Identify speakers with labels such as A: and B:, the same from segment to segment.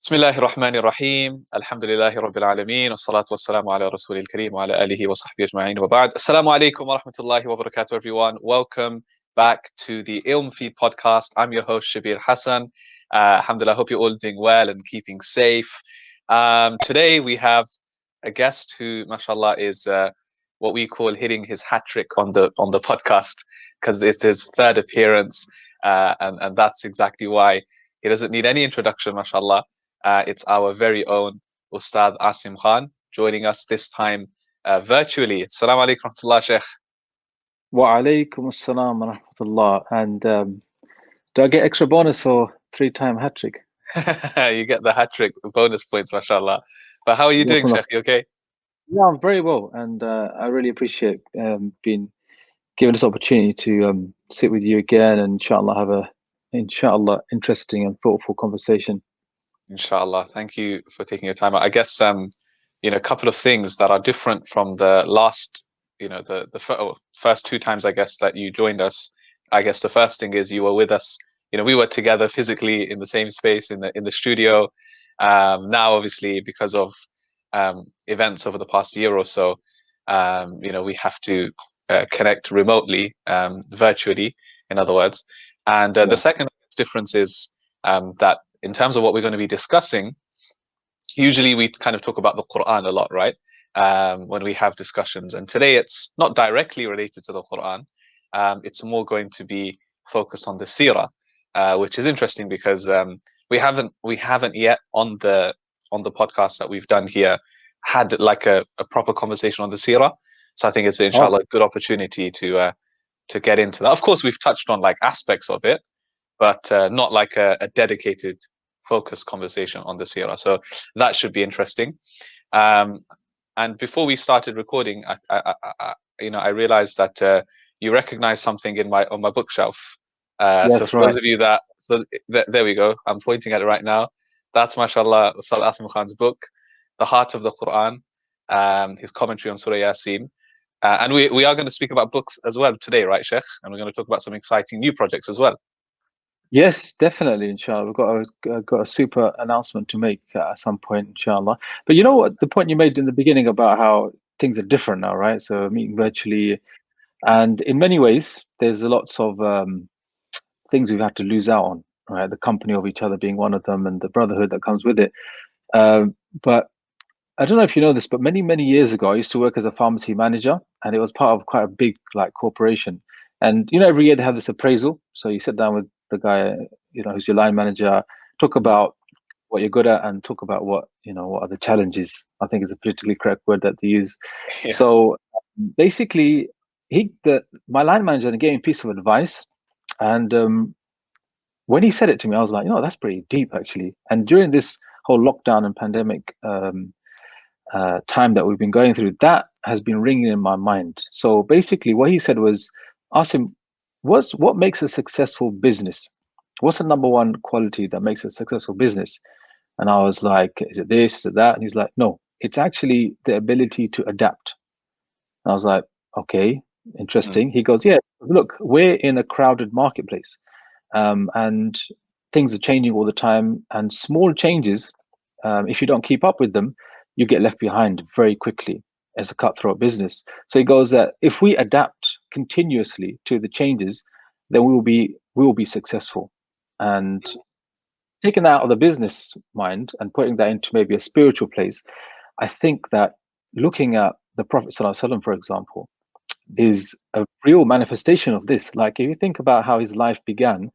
A: بسم الله الرحمن الرحيم الحمد لله رب العالمين والصلاة والسلام على رسول الكريم وعلى آله وصحبه أجمعين وبعد السلام عليكم ورحمة الله وبركاته everyone. Welcome back to the Ilm Feed podcast. I'm your host Shabbir Hassan. Alhamdulillah, I hope you're all doing well and keeping safe. Today we have a guest who mashallah is what we call hitting his hat trick on the podcast, because it's his third appearance, and that's exactly why he doesn't need any introduction, mashallah. It's our very own Ustadh Asim Khan joining us this time virtually. Assalamu alaikum rahmatullah, Sheikh.
B: Wa alaikum assalam wa rahmatullah. And do I get extra bonus for 3-time hat trick?
A: You get the hat trick bonus points, mashallah. But how are you doing, Sheikh? You okay?
B: Yeah, I'm very well, and I really appreciate being given this opportunity to sit with you again, and inshallah have a interesting and thoughtful conversation.
A: Inshallah. Thank you for taking your time out. I guess a couple of things that are different from the last, the first 2 times, I guess, that you joined us. I guess the first thing is you were with us. We were together physically in the same space in the studio. Now, obviously, because of events over the past year or so, we have to connect remotely, virtually, in other words. And the second difference is that in terms of what we're going to be discussing, usually we kind of talk about the Quran a lot, right? When we have discussions. And today it's not directly related to the Quran. It's more going to be focused on the Seerah, which is interesting because we haven't yet on the podcast that we've done here had like a proper conversation on the Seerah. So I think it's inshallah a good opportunity to get into that. Of course, we've touched on like aspects of it, but not like a dedicated, focused conversation on the Seerah. So that should be interesting. And before we started recording, I realized that you recognize something on my bookshelf. So for those of you there we go. I'm pointing at it right now. That's mashallah Ustadh Asim Khan's book, The Heart of the Quran, his commentary on Surah Yasin. And we are going to speak about books as well today, right, Sheikh? And we're going to talk about some exciting new projects as well.
B: Yes, definitely, inshallah. We've got a super announcement to make at some point, inshallah. But you know what, the point you made in the beginning about how things are different now, right? So meeting virtually, and in many ways, there's lots of things we've had to lose out on, right? The company of each other being one of them, and the brotherhood that comes with it. But I don't know if you know this, but many years ago, I used to work as a pharmacy manager, and it was part of quite a big like corporation. And every year they have this appraisal. So you sit down with the guy, who's your line manager, talk about what you're good at, and talk about what are the challenges. I think it's a politically correct word that they use. Yeah. So basically, my line manager gave me a piece of advice, and when he said it to me, I was like, that's pretty deep actually. And during this whole lockdown and pandemic time that we've been going through, that has been ringing in my mind. So basically what he said was, ask him, what makes a successful business? What's the number one quality that makes a successful business? And I was like, is it this, is it that? And he's like, no, it's actually the ability to adapt. And I was like, okay, interesting. He goes, yeah, look, we're in a crowded marketplace, and things are changing all the time, and small changes, if you don't keep up with them, you get left behind very quickly as a cutthroat business. So he goes that if we adapt continuously to the changes, then we will be successful. And taking that out of the business mind and putting that into maybe a spiritual place, I think that looking at the Prophet ﷺ, for example, is a real manifestation of this. Like if you think about how his life began,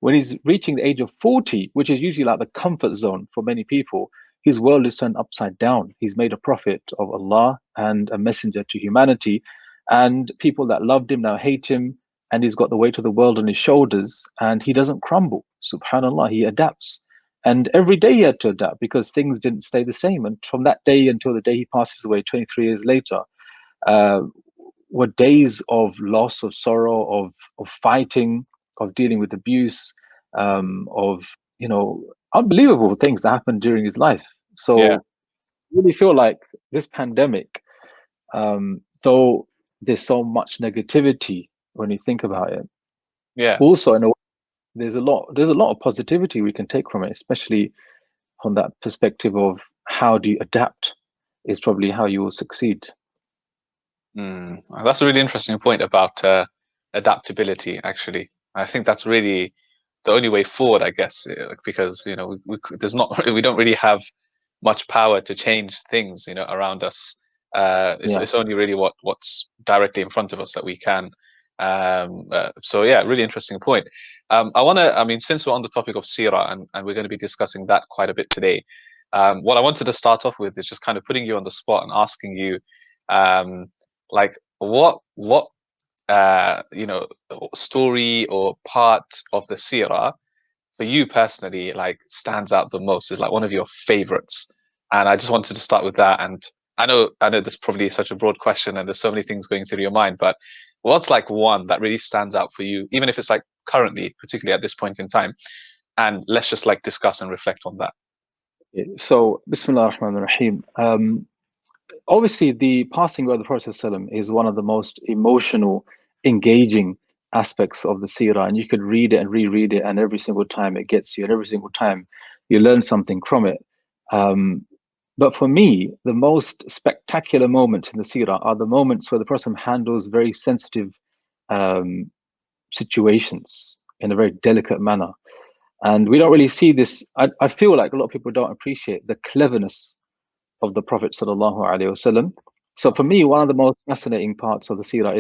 B: when he's reaching the age of 40, which is usually like the comfort zone for many people, his world is turned upside down. He's made a prophet of Allah and a messenger to humanity, and people that loved him now hate him, and he's got the weight of the world on his shoulders, and he doesn't crumble. Subhanallah, he adapts. And every day he had to adapt because things didn't stay the same. And from that day until the day he passes away 23 years later, were days of loss, of sorrow, of fighting, of dealing with abuse, of unbelievable things that happened during his life. So I really feel like this pandemic, though there's so much negativity when you think about it, also in a way, there's a lot of positivity we can take from it, especially from that perspective of how do you adapt is probably how you will succeed.
A: That's a really interesting point about adaptability, actually. I think that's really the only way forward, I guess, because there's not we don't really have much power to change things, around us.
B: Yeah.
A: It's only really what's directly in front of us that we can. So yeah, really interesting point. I mean, since we're on the topic of Seerah and we're going to be discussing that quite a bit today, what I wanted to start off with is just kind of putting you on the spot and asking you, like, what story or part of the Seerah for you personally like stands out the most, is like one of your favorites? And I just wanted to start with that. And I know this probably is such a broad question and there's so many things going through your mind, but what's like one that really stands out for you, even if it's like currently, particularly at this point in time? And let's just like discuss and reflect on that.
B: So, Bismillah ar-Rahman ar-Rahim. Obviously, the passing away of the Prophet ﷺ is one of the most emotional, engaging aspects of the Seerah, and you could read it and reread it, and every single time it gets you, and every single time you learn something from it. But for me, the most spectacular moments in the Seerah are the moments where the person handles very sensitive um, situations in a very delicate manner. And we don't really see this. I feel like a lot of people don't appreciate the cleverness of the Prophet sallallahu alaihi wasallam. So for me, one of the most fascinating parts of the Seerah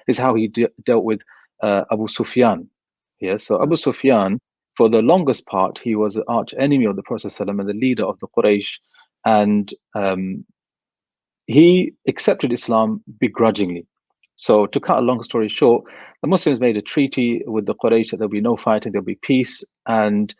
B: is how he dealt with Abu Sufyan. Yes, so Abu Sufyan, for the longest part, he was an arch enemy of the Prophet sallam and the leader of the Quraysh, and he accepted Islam begrudgingly. So to cut a long story short, the Muslims made a treaty with the Quraysh that there'll be no fighting, there'll be peace, and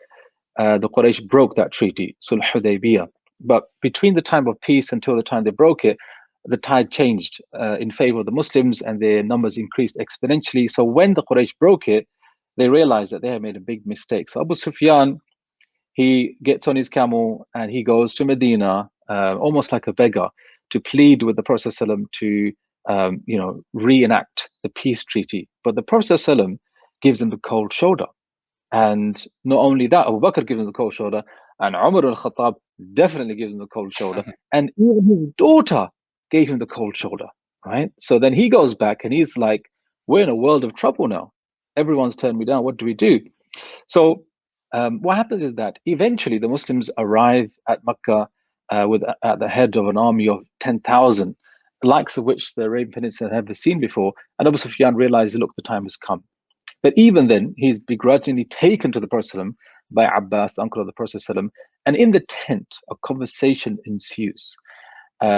B: the Quraysh broke that treaty, Sulh Hudaybiyah. But between the time of peace until the time they broke it, the tide changed in favor of the Muslims and their numbers increased exponentially. So when the Quraysh broke it, they realized that they had made a big mistake. So Abu Sufyan, he gets on his camel and he goes to Medina, almost like a beggar, to plead with the Prophet ﷺ to, reenact the peace treaty. But the Prophet ﷺ gives him the cold shoulder. And not only that, Abu Bakr gives him the cold shoulder, and Umar al-Khattab definitely gives him the cold shoulder, and even his daughter gave him the cold shoulder, right? So then he goes back and he's like, we're in a world of trouble now. Everyone's turned me down. What do we do? So what happens is that eventually the Muslims arrive at Mecca at the head of an army of 10,000, the likes of which the Arabian Peninsula had never seen before. And Abu Sufyan realizes, look, the time has come. But even then, he's begrudgingly taken to the Prophet ﷺ by Abbas, the uncle of the Prophet ﷺ, and in the tent, a conversation ensues,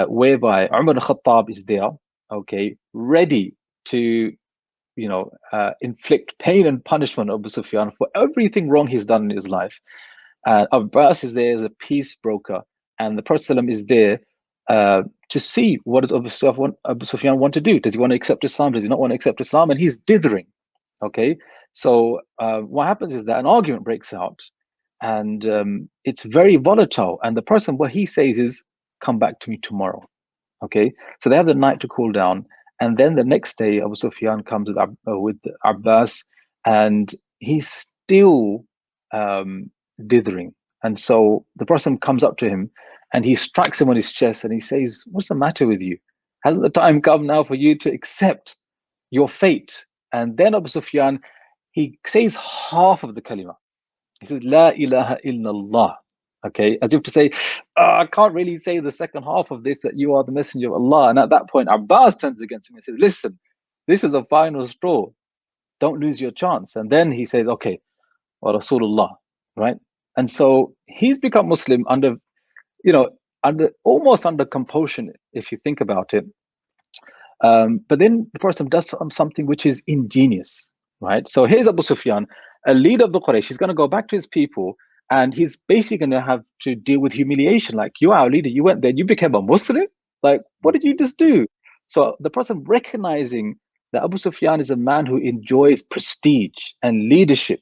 B: whereby Umar al-Khattab is there, okay, ready to, inflict pain and punishment on Abu Sufyan for everything wrong he's done in his life. Abbas is there as a peace broker, and the Prophet ﷺ is there to see what does Abu Sufyan want to do. Does he want to accept Islam? Does he not want to accept Islam? And he's dithering. Okay, so what happens is that an argument breaks out, and it's very volatile. And the person, what he says is, "Come back to me tomorrow." Okay, so they have the night to cool down, and then the next day, Abu Sufyan comes with Abbas, and he's still dithering. And so the person comes up to him, and he strikes him on his chest, and he says, "What's the matter with you? Hasn't the time come now for you to accept your fate?" And then Abu Sufyan, he says half of the kalima. He says, La ilaha illallah. Okay, as if to say, I can't really say the second half of this, that you are the messenger of Allah. And at that point, Abbas turns against him and says, listen, this is the final straw. Don't lose your chance. And then he says, okay, wa Rasulullah, right? And so he's become Muslim under, almost under compulsion, if you think about it. But then the person does something which is ingenious, right? So here's Abu Sufyan, a leader of the Quraysh. He's going to go back to his people, and he's basically going to have to deal with humiliation. Like, you're our leader, you went there, you became a Muslim? Like, what did you just do? So the person recognizing that Abu Sufyan is a man who enjoys prestige and leadership,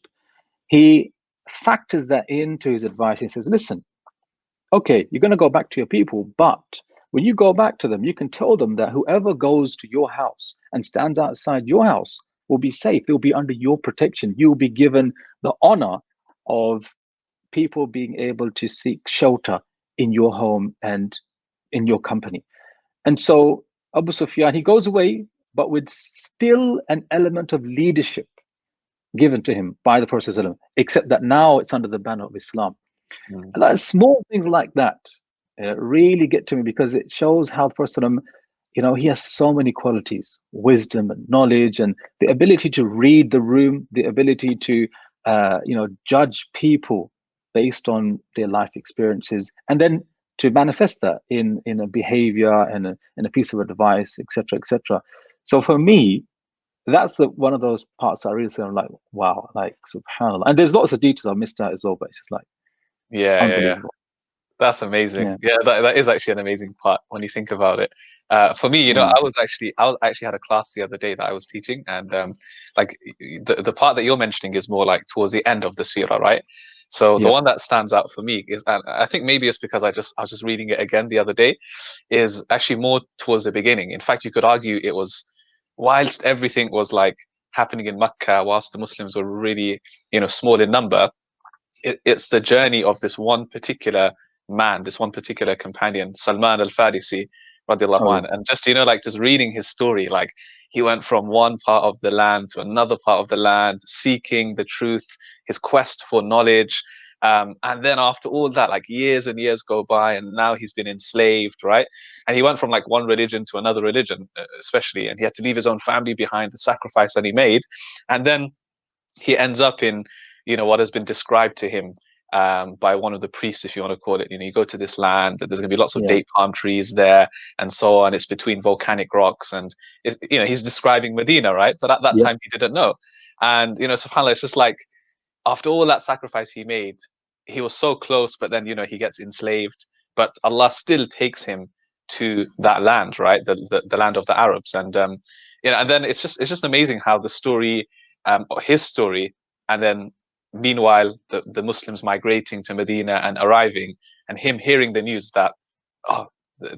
B: he factors that into his advice and says, listen, okay, you're going to go back to your people, but when you go back to them, you can tell them that whoever goes to your house and stands outside your house will be safe. They'll be under your protection. You'll be given the honor of people being able to seek shelter in your home and in your company. And so Abu Sufyan, he goes away, but with still an element of leadership given to him by the Prophet ﷺ, except that now it's under the banner of Islam.
A: mm,
B: And like small things like that really get to me, because it shows how the Prophet ﷺ, he has so many qualities: wisdom and knowledge, and the ability to read the room, the ability to judge people based on their life experiences, and then to manifest that in a behavior and in a piece of advice, etc., etc. So for me, that's one of those parts that I really say, I'm like, wow, like subhanallah. And there's lots of details I missed out as well, but it's just like
A: yeah.
B: unbelievable.
A: That's amazing.
B: Yeah,
A: Yeah, that is actually an amazing part when you think about it. For me,
B: yeah,
A: I was actually had a class the other day that I was teaching, and like the part that you're mentioning is more like towards the end of the seerah, right? So the
B: yeah,
A: one that stands out for me is, and I think maybe it's because I was just reading it again the other day, is actually more towards the beginning. In fact, you could argue it was whilst everything was like happening in Makkah, whilst the Muslims were really, small in number, it's the journey of this one particular man, this one particular companion, Salman al-Farisi, radiallahu
B: oh
A: anh.
B: yes,
A: And just, like just reading his story, like he went from one part of the land to another part of the land, seeking the truth, his quest for knowledge. And then after all that, like years and years go by, and now he's been enslaved, right? And he went from like one religion to another religion, especially, and he had to leave his own family behind, the sacrifice that he made. And then he ends up in, what has been described to him by one of the priests, if you want to call it. You go to this land, there's going to be lots of
B: yeah,
A: date palm trees there, and so on. It's between volcanic rocks, and he's describing Medina, right? But at that
B: yep,
A: time, he didn't know. And subhanallah, it's just like after all that sacrifice he made, he was so close, but then he gets enslaved. But Allah still takes him to that land, right? The land of the Arabs, and and then it's just amazing how the story, his story, and then meanwhile the Muslims migrating to Medina and arriving, and him hearing the news that, oh,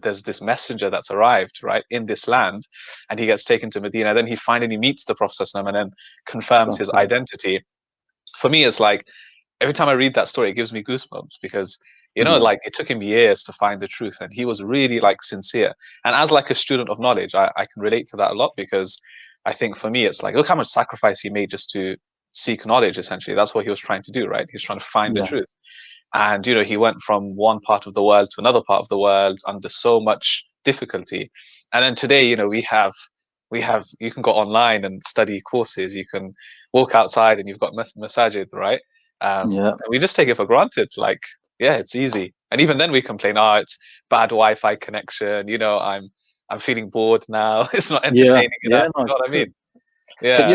A: there's this messenger that's arrived right in this land, and he gets taken to Medina. Then he finally meets the Prophet ﷺ and then confirms his
B: that's right.
A: identity. For me, it's like every time I read that story, it gives me goosebumps because
B: Yeah,
A: like it took him years to find the truth, and he was really like sincere. And as like a student of knowledge, I can relate to that a lot, because I think for me, it's like, look how much sacrifice he made just to seek knowledge. Essentially, that's what he was trying to do, right? He was trying to find the
B: yeah,
A: truth. And he went from one part of the world to another part of the world under so much difficulty. And then today, we have you can go online and study courses. You can walk outside and you've got masajid, right?
B: yeah,
A: And we just take it for granted. Like, yeah, it's easy. And even then we complain, oh, it's bad Wi-Fi connection. I'm feeling bored now. It's not
B: yeah,
A: entertaining
B: yeah.
A: enough.
B: No,
A: You know
B: it's
A: what I
B: true.
A: mean?
B: But
A: Yeah.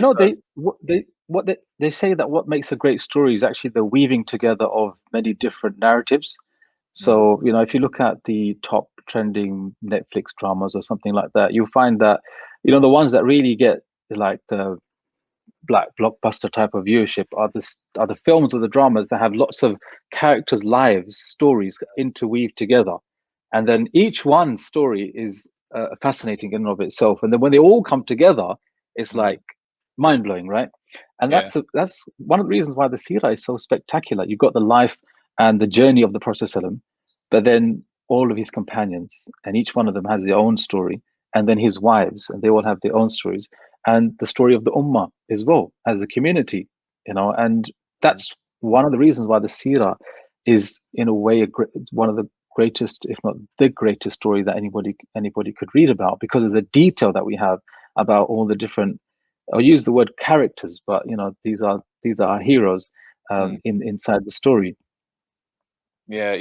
A: So,
B: they say that what makes a great story is actually the weaving together of many different narratives.
A: mm,
B: So, if you look at the top trending Netflix dramas or something like that, you'll find that, the ones that really get like the black blockbuster type of viewership are the films or the dramas that have lots of characters' lives, stories interweaved together, and then each one story is fascinating in and of itself. And then when they all come together, it's
A: mm,
B: like mind blowing, right? And
A: yeah.
B: that's one of the reasons why the Seerah is so spectacular. You've got the life and the journey of the Prophet ﷺ, but then all of his companions, and each one of them has their own story, and then his wives, and they all have their own stories, and the story of the Ummah as well as a community, and
A: Mm,
B: that's one of the reasons why the Seerah is, in a way, one of the greatest, if not the greatest story that anybody could read about, because of the detail that we have about all the different. I'll use the word characters, but these are our heroes
A: mm.
B: inside the story.
A: Yeah,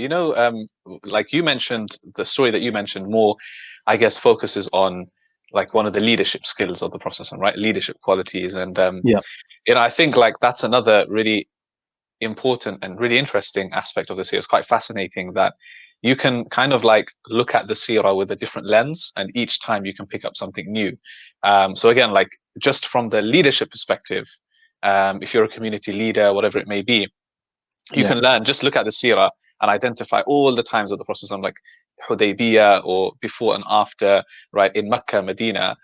A: like you mentioned, the story that you mentioned more, I guess, focuses on like one of the leadership skills of the Prophet, right? Leadership qualities. And
B: Yeah,
A: I think like that's another really important and really interesting aspect of the seerah. It's quite fascinating that you can kind of like look at the seerah with a different lens, and each time you can pick up something new. So again, like just from the leadership perspective, if you're a community leader, whatever it may be, you
B: yeah,
A: can learn, just look at the seerah and identify all the times of the Prophet, like Hudaybiyah or before and after, right, in Mecca, Medina,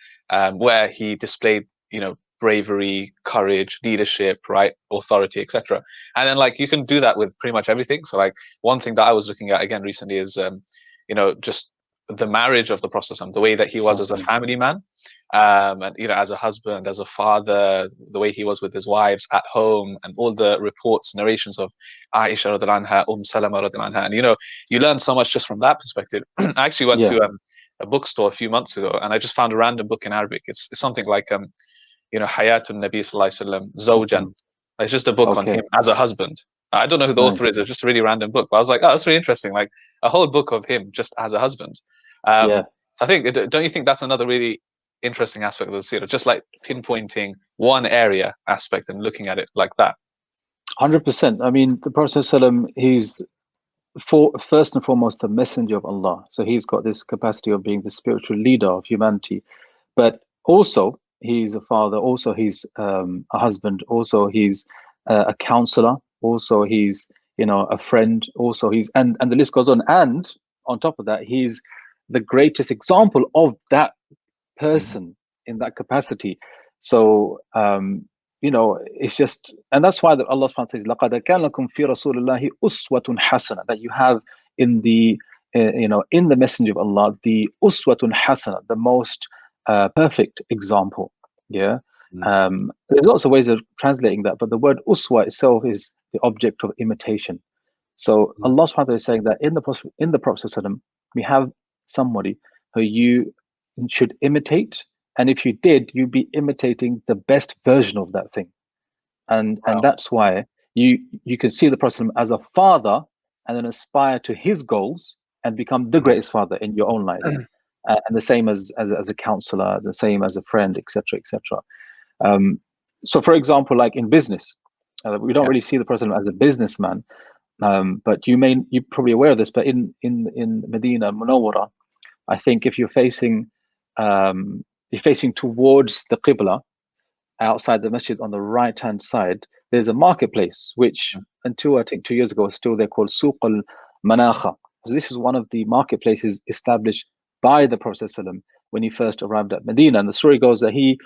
A: where he displayed, bravery, courage, leadership, right, authority, etc. And then like you can do that with pretty much everything. So like one thing that I was looking at again recently is just the marriage of the Prophet, the way that he was as a family man, and as a husband, as a father, the way he was with his wives at home, and all the reports, narrations of Aisha radiallahu anha, Salama radiallahu anha, and you learn so much just from that perspective. I actually went to a bookstore a few months ago, and I just found a random book in Arabic. It's something like Hayatun Nabi Sallallahu Alaihi Wasallam Zawjan. It's just a book on him as a husband. I don't know who the author is. It's just a really random book. But I was like, oh, that's really interesting. Like a whole book of him just as a husband. So I think, don't you think that's another really interesting aspect of the seerah? Just like pinpointing one area aspect and looking at it like that.
B: 100%. I mean, the Prophet ﷺ, he's first and foremost the messenger of Allah. So he's got this capacity of being the spiritual leader of humanity. But also, he's a father. Also, he's a husband. Also, he's a counselor. Also, he's a friend. Also, he's and the list goes on. And on top of that, he's the greatest example of that person in that capacity. So it's just, and that's why that Allah subhanahu wa ta'ala says, لَقَدْ كَانَ لَكُمْ فِي رَسُولِ اللَّهِ أُسْوَةٌ حَسَنَةٌ, that you have in the in the messenger of Allah the uswatun hasana, the most perfect example. There's lots of ways of translating that, but the word uswa itself is the object of imitation. So Allah subhanahu wa ta'ala is saying that in the Prophet ﷺ, we have somebody who you should imitate, and if you did, you'd be imitating the best version of that thing. And that's why you can see the Prophet as a father and then aspire to his goals and become the greatest father in your own life. And the same as a counselor, the same as a friend, etc., etc. So for example, like in business, we don't really see the Prophet as a businessman, but you're probably aware of this, but in Medina Munawwara, I think if you're facing towards the Qibla, outside the masjid on the right hand side, there's a marketplace, which until I think 2 years ago was still there, called Suq al-Manakha. So this is one of the marketplaces established by the Prophet ﷺ when he first arrived at Medina. And the story goes that he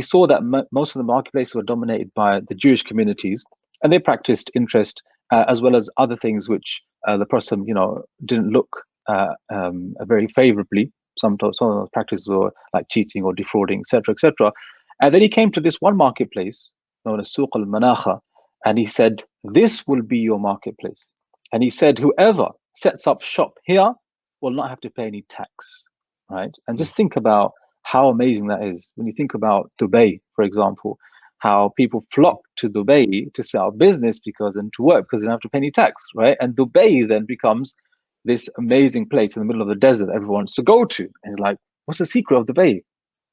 B: saw that most of the marketplaces were dominated by the Jewish communities, and they practiced interest as well as other things which the Prophet didn't look very favorably. Some of those practices were like cheating or defrauding, etc., etc. And then he came to this one marketplace known as Suq al-Manakha, and he said, "This will be your marketplace." And he said, "Whoever sets up shop here will not have to pay any tax." Right? And just think about how amazing that is. When you think about Dubai, for example, how people flock to Dubai to set up business and to work because they don't have to pay any tax, right? And Dubai then becomes this amazing place in the middle of the desert that everyone wants to go to. And it's like, what's the secret of Dubai?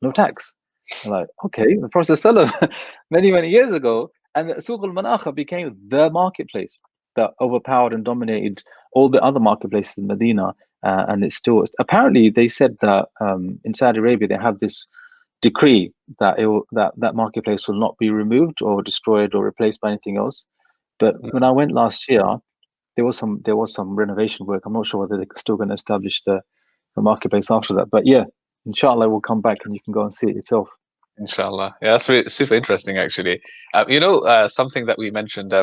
B: No tax. I'm like, okay, the Prophet ﷺ many, many years ago, and Suq al-Manakha became the marketplace that overpowered and dominated all the other marketplaces in Medina. And it's still, apparently they said that in Saudi Arabia, they have this decree that that marketplace will not be removed or destroyed or replaced by anything else. But when I went last year, there was some renovation work. I'm not sure whether they're still going to establish the marketplace after that. But yeah, inshallah, we'll come back and you can go and see it yourself.
A: Inshallah. Yeah, that's really, super interesting, actually. Something that we mentioned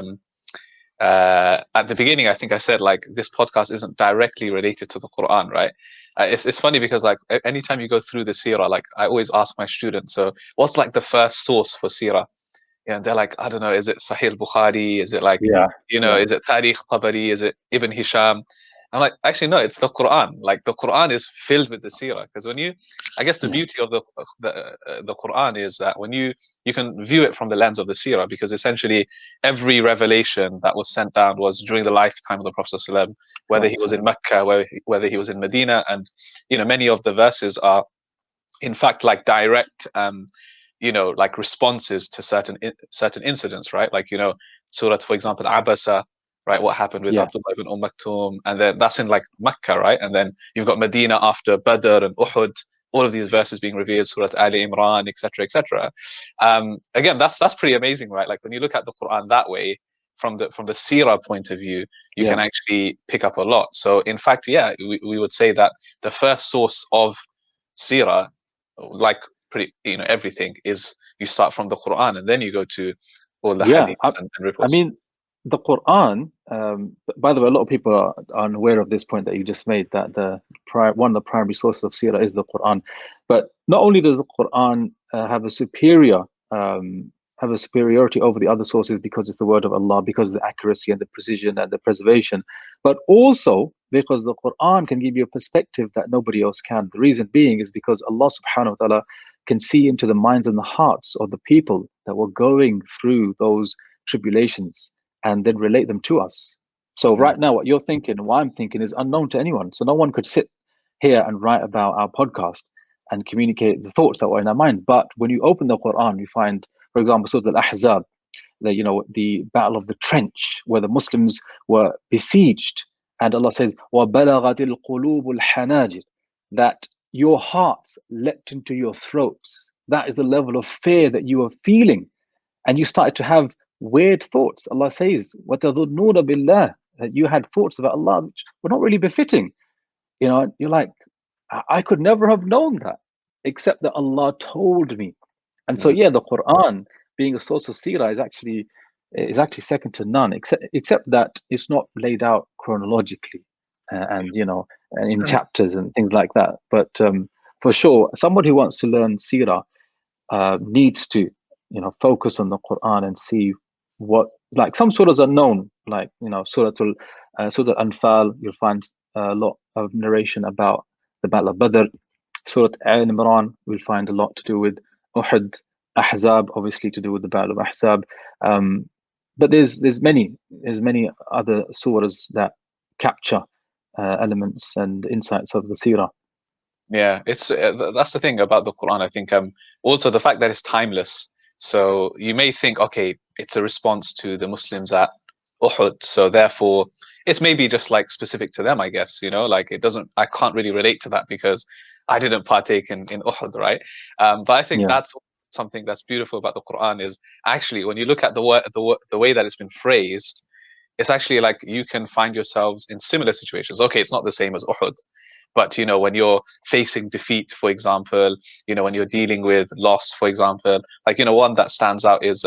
A: at the beginning, I think I said, like, this podcast isn't directly related to the Quran, right? It's funny because, like, anytime you go through the seerah, like, I always ask my students, so what's like the first source for seerah? They're like, I don't know, is it Sahih al-Bukhari? Is it like, is it Tariq Tabari? Is it Ibn Hisham? I'm like, actually, no, it's the Quran. Like, the Quran is filled with the seerah. Because I guess the beauty of the Quran is that when you can view it from the lens of the seerah, because essentially every revelation that was sent down was during the lifetime of the Prophet ﷺ, whether he was in Mecca, whether he was in Medina. And, many of the verses are, in fact, like direct like responses to certain incidents, right? Like, Surah, for example, Abasa, right? What happened with Abdullah ibn Maktoum, and then that's in like Mecca, right? And then you've got Medina after Badr and Uhud, all of these verses being revealed, Surah Ali Imran, etc., etc. Again, that's pretty amazing, right? Like when you look at the Quran that way, from the seerah point of view, you can actually pick up a lot. So in fact, we would say that the first source of seerah, like pretty everything, is you start from the Quran and then you go to all the
B: Yeah,
A: hadiths and
B: I
A: reports.
B: mean, the Quran. By the way, a lot of people are unaware of this point that you just made, that one of the primary sources of Seerah is the Quran. But not only does the Quran um, have a superiority over the other sources because it's the word of Allah, because of the accuracy and the precision and the preservation, but also because the Quran can give you a perspective that nobody else can. The reason being is because Allah subhanahu wa ta'ala can see into the minds and the hearts of the people that were going through those tribulations and then relate them to us. So
A: Mm.
B: right now, what you're thinking and what I'm thinking is unknown to anyone. So no one could sit here and write about our podcast and communicate the thoughts that were in our mind. But when you open the Quran, you find, for example, Surah Al-Ahzab, the battle of the trench where the Muslims were besieged, and Allah says, وَبَلَغَتِ الْقُلُوبُ الْحَنَاجِرِ, that your hearts leapt into your throats. That is the level of fear that you are feeling. And you started to have weird thoughts. Allah says, وَتَظُنُّونَ بِاللَّهِ, that you had thoughts about Allah which were not really befitting. You're like, I could never have known that, except that Allah told me. And so,
A: Mm.
B: yeah, the Quran being a source of seerah is actually second to none, except that it's not laid out chronologically, and in chapters and things like that. But for sure, someone who wants to learn seerah needs to focus on the Quran and see what, like, some surahs are known, like Surah Al-Anfal. You'll find a lot of narration about the Battle of Badr. Surah Al-Imran, we'll find a lot to do with Uhud. Ahzab, obviously, to do with the Battle of Ahzab. But there's many other surahs that capture elements and insights of the seerah.
A: Yeah, it's that's the thing about the Quran. I think also the fact that it's timeless. So you may think, okay, it's a response to the Muslims at Uhud, so therefore it's maybe just like specific to them, I guess. Like it doesn't. I can't really relate to that because I didn't partake in Uhud, right? But I think
B: Yeah,
A: that's something that's beautiful about the Quran is actually when you look at the way that it's been phrased, it's actually like you can find yourselves in similar situations. Okay, it's not the same as Uhud, but when you're facing defeat, for example, when you're dealing with loss, for example, like one that stands out is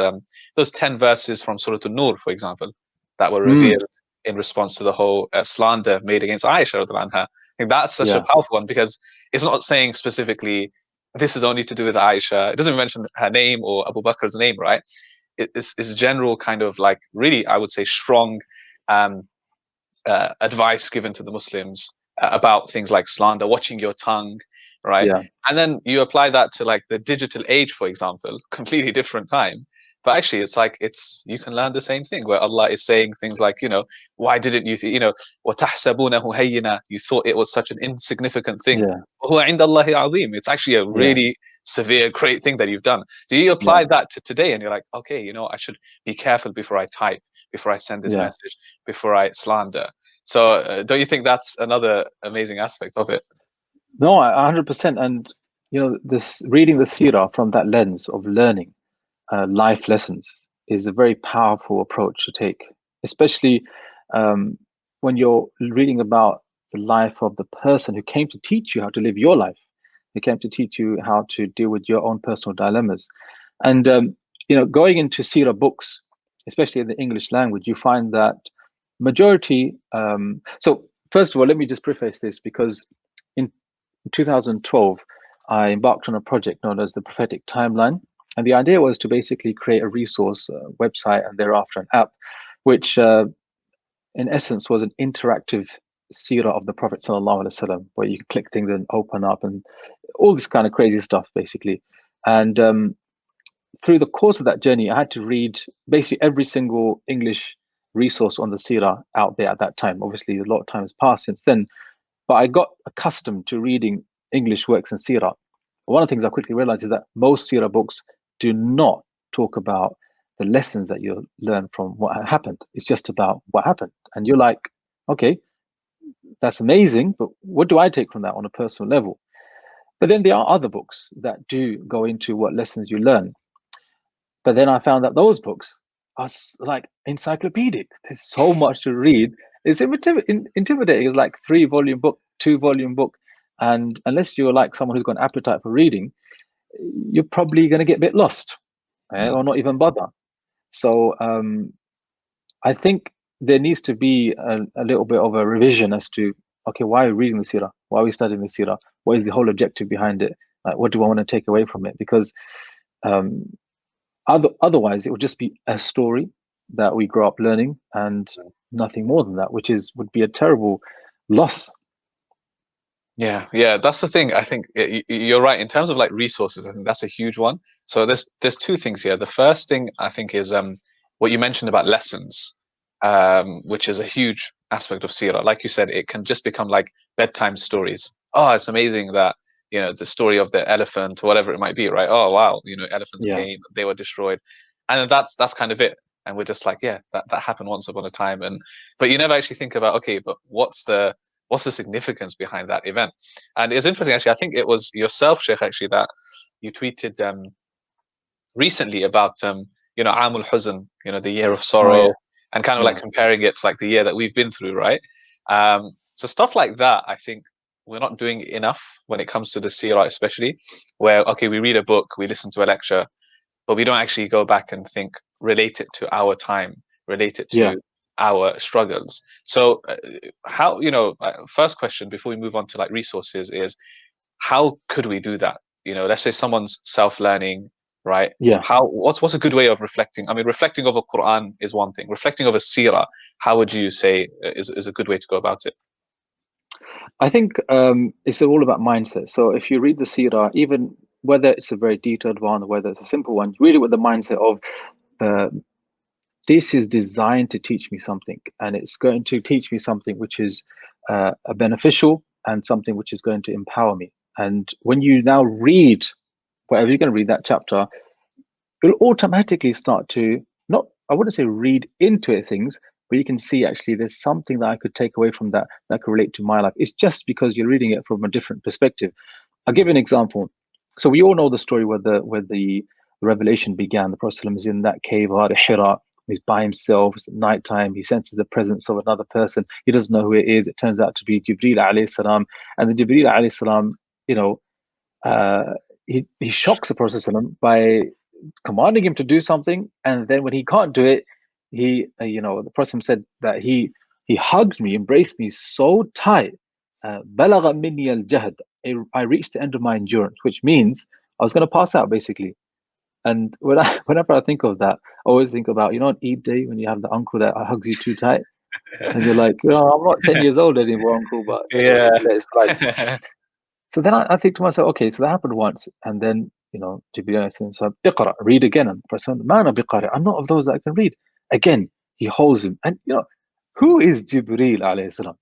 A: those 10 verses from Surah An-Nur, for example, that were
B: mm,
A: revealed in response to the whole slander made against Aisha radhiyallahu anha. I think that's such a
B: yeah,
A: powerful one because it's not saying specifically this is only to do with Aisha. It doesn't mention her name or Abu Bakr's name, right? It's general kind of like really, I would say, strong um, advice given to the Muslims about things like slander, watching your tongue, right?
B: yeah,
A: And then you apply that to like the digital age, for example, completely different time. But actually, it's like you can learn the same thing where Allah is saying things like, why didn't you, وَتَحْسَبُونَهُ هَيِّنًا, you thought it was such an insignificant thing.
B: yeah,
A: وَهُوَ عِنْدَ اللَّهِ عَظِيمٌ. It's actually a
B: yeah,
A: really severe, great thing that you've done. Do you
B: yeah,
A: apply that to today and you're like, okay, I should be careful before I type, before I send this
B: yeah.
A: message, before I slander. So don't you think that's another amazing aspect of it?
B: No, 100%. And this reading the seerah from that lens of learning life lessons is a very powerful approach to take, especially um, when you're reading about the life of the person who came to teach you how to live your life, who came to teach you how to deal with your own personal dilemmas. And going into seerah books, especially in the English language, you find that majority. So first of all, let me just preface this, because in 2012, I embarked on a project known as the Prophetic Timeline. And the idea was to basically create a resource website and thereafter an app, which in essence was an interactive seerah of the Prophet ﷺ, where you can click things and open up and all this kind of crazy stuff, basically. And through the course of that journey, I had to read basically every single English resource on the seerah out there at that time. Obviously, a lot of time has passed since then, but I got accustomed to reading English works in Seerah. One of the things I quickly realized is that most Seerah books do not talk about the lessons that you learn from what happened. It's just about what happened. And you're like, okay, that's amazing, but what do I take from that on a personal level? But then there are other books that do go into what lessons you learn. But then I found that those books are like encyclopedic. There's so much to read. It's intimidating. It's like 3 volume book, 2 volume book. And unless you're like someone who's got an appetite for reading, you're probably going to get a bit lost, or not even bother. So I think there needs to be a little bit of a revision as to, okay, why are we reading the Seerah? Why are we studying the Seerah? What is the whole objective behind it? Like, what do I want to take away from it? Because um, otherwise, it would just be a story that we grow up learning and nothing more than that, which would be a terrible loss.
A: Yeah, yeah, that's the thing. I think you're right in terms of like resources. I think that's a huge one. So there's two things here. The first thing I think is what you mentioned about lessons, which is a huge aspect of Sirah. Like you said, it can just become like bedtime stories. Oh, it's amazing that the story of the elephant or whatever it might be, right? Oh wow, elephants
B: Yeah,
A: came, they were destroyed, and then that's kind of it. And we're just like, yeah, that happened once upon a time, but you never actually think about, okay, but what's the significance behind that event? And it's interesting, actually. I think it was yourself, Sheikh, actually, that you tweeted recently about Amul Huzn, the year of
B: oh yeah,
A: sorrow, and kind of like
B: yeah,
A: comparing it to like the year that we've been through, right? So stuff like that, I think we're not doing enough when it comes to the Sirah, especially where okay, we read a book, we listen to a lecture, but we don't actually go back and think, relate it to our time, relate it
B: yeah.
A: to our struggles. So, how, first question before we move on to like resources is, how could we do that? Let's say someone's self-learning, right?
B: Yeah,
A: What's a good way of reflecting? I mean, reflecting over Quran is one thing. Reflecting over Sirah, how would you say is a good way to go about it?
B: I think it's all about mindset. So if you read the Seerah, even whether it's a very detailed one or whether it's a simple one, read it with the mindset of uh, this is designed to teach me something, and it's going to teach me something which is a beneficial and something which is going to empower me. And when you now read whatever you're going to read that chapter, you'll automatically start to not, I wouldn't say read into it things, but you can see actually there's something that I could take away from that that could relate to my life. It's just because you're reading it from a different perspective. I'll give you an example. So we all know the story where the revelation began. The Prophet is in that cave, Hira. He's by himself. It's at nighttime. He senses the presence of another person. He doesn't know who it is. It turns out to be Jibreel alayhi salam. And the Jibreel alayhi salam, you know, uh, he shocks the Prophet by commanding him to do something, and then when he can't do it, the Prophet said that he hugged me, embraced me so tight. بلغ مني الجهد. I reached the end of my endurance, which means I was going to pass out basically. And whenever I think of that, I always think about, on Eid day when you have the uncle that hugs you too tight, and you're like, I'm not 10 years old anymore, uncle, but
A: Yeah.
B: let it slide. So then I think to myself, okay, so that happened once, and then Jibreel said, "Iqra, read again." And the person, "Man, I'm not of those that can read." Again, he holds him, and who is Jibreel alayhi salam?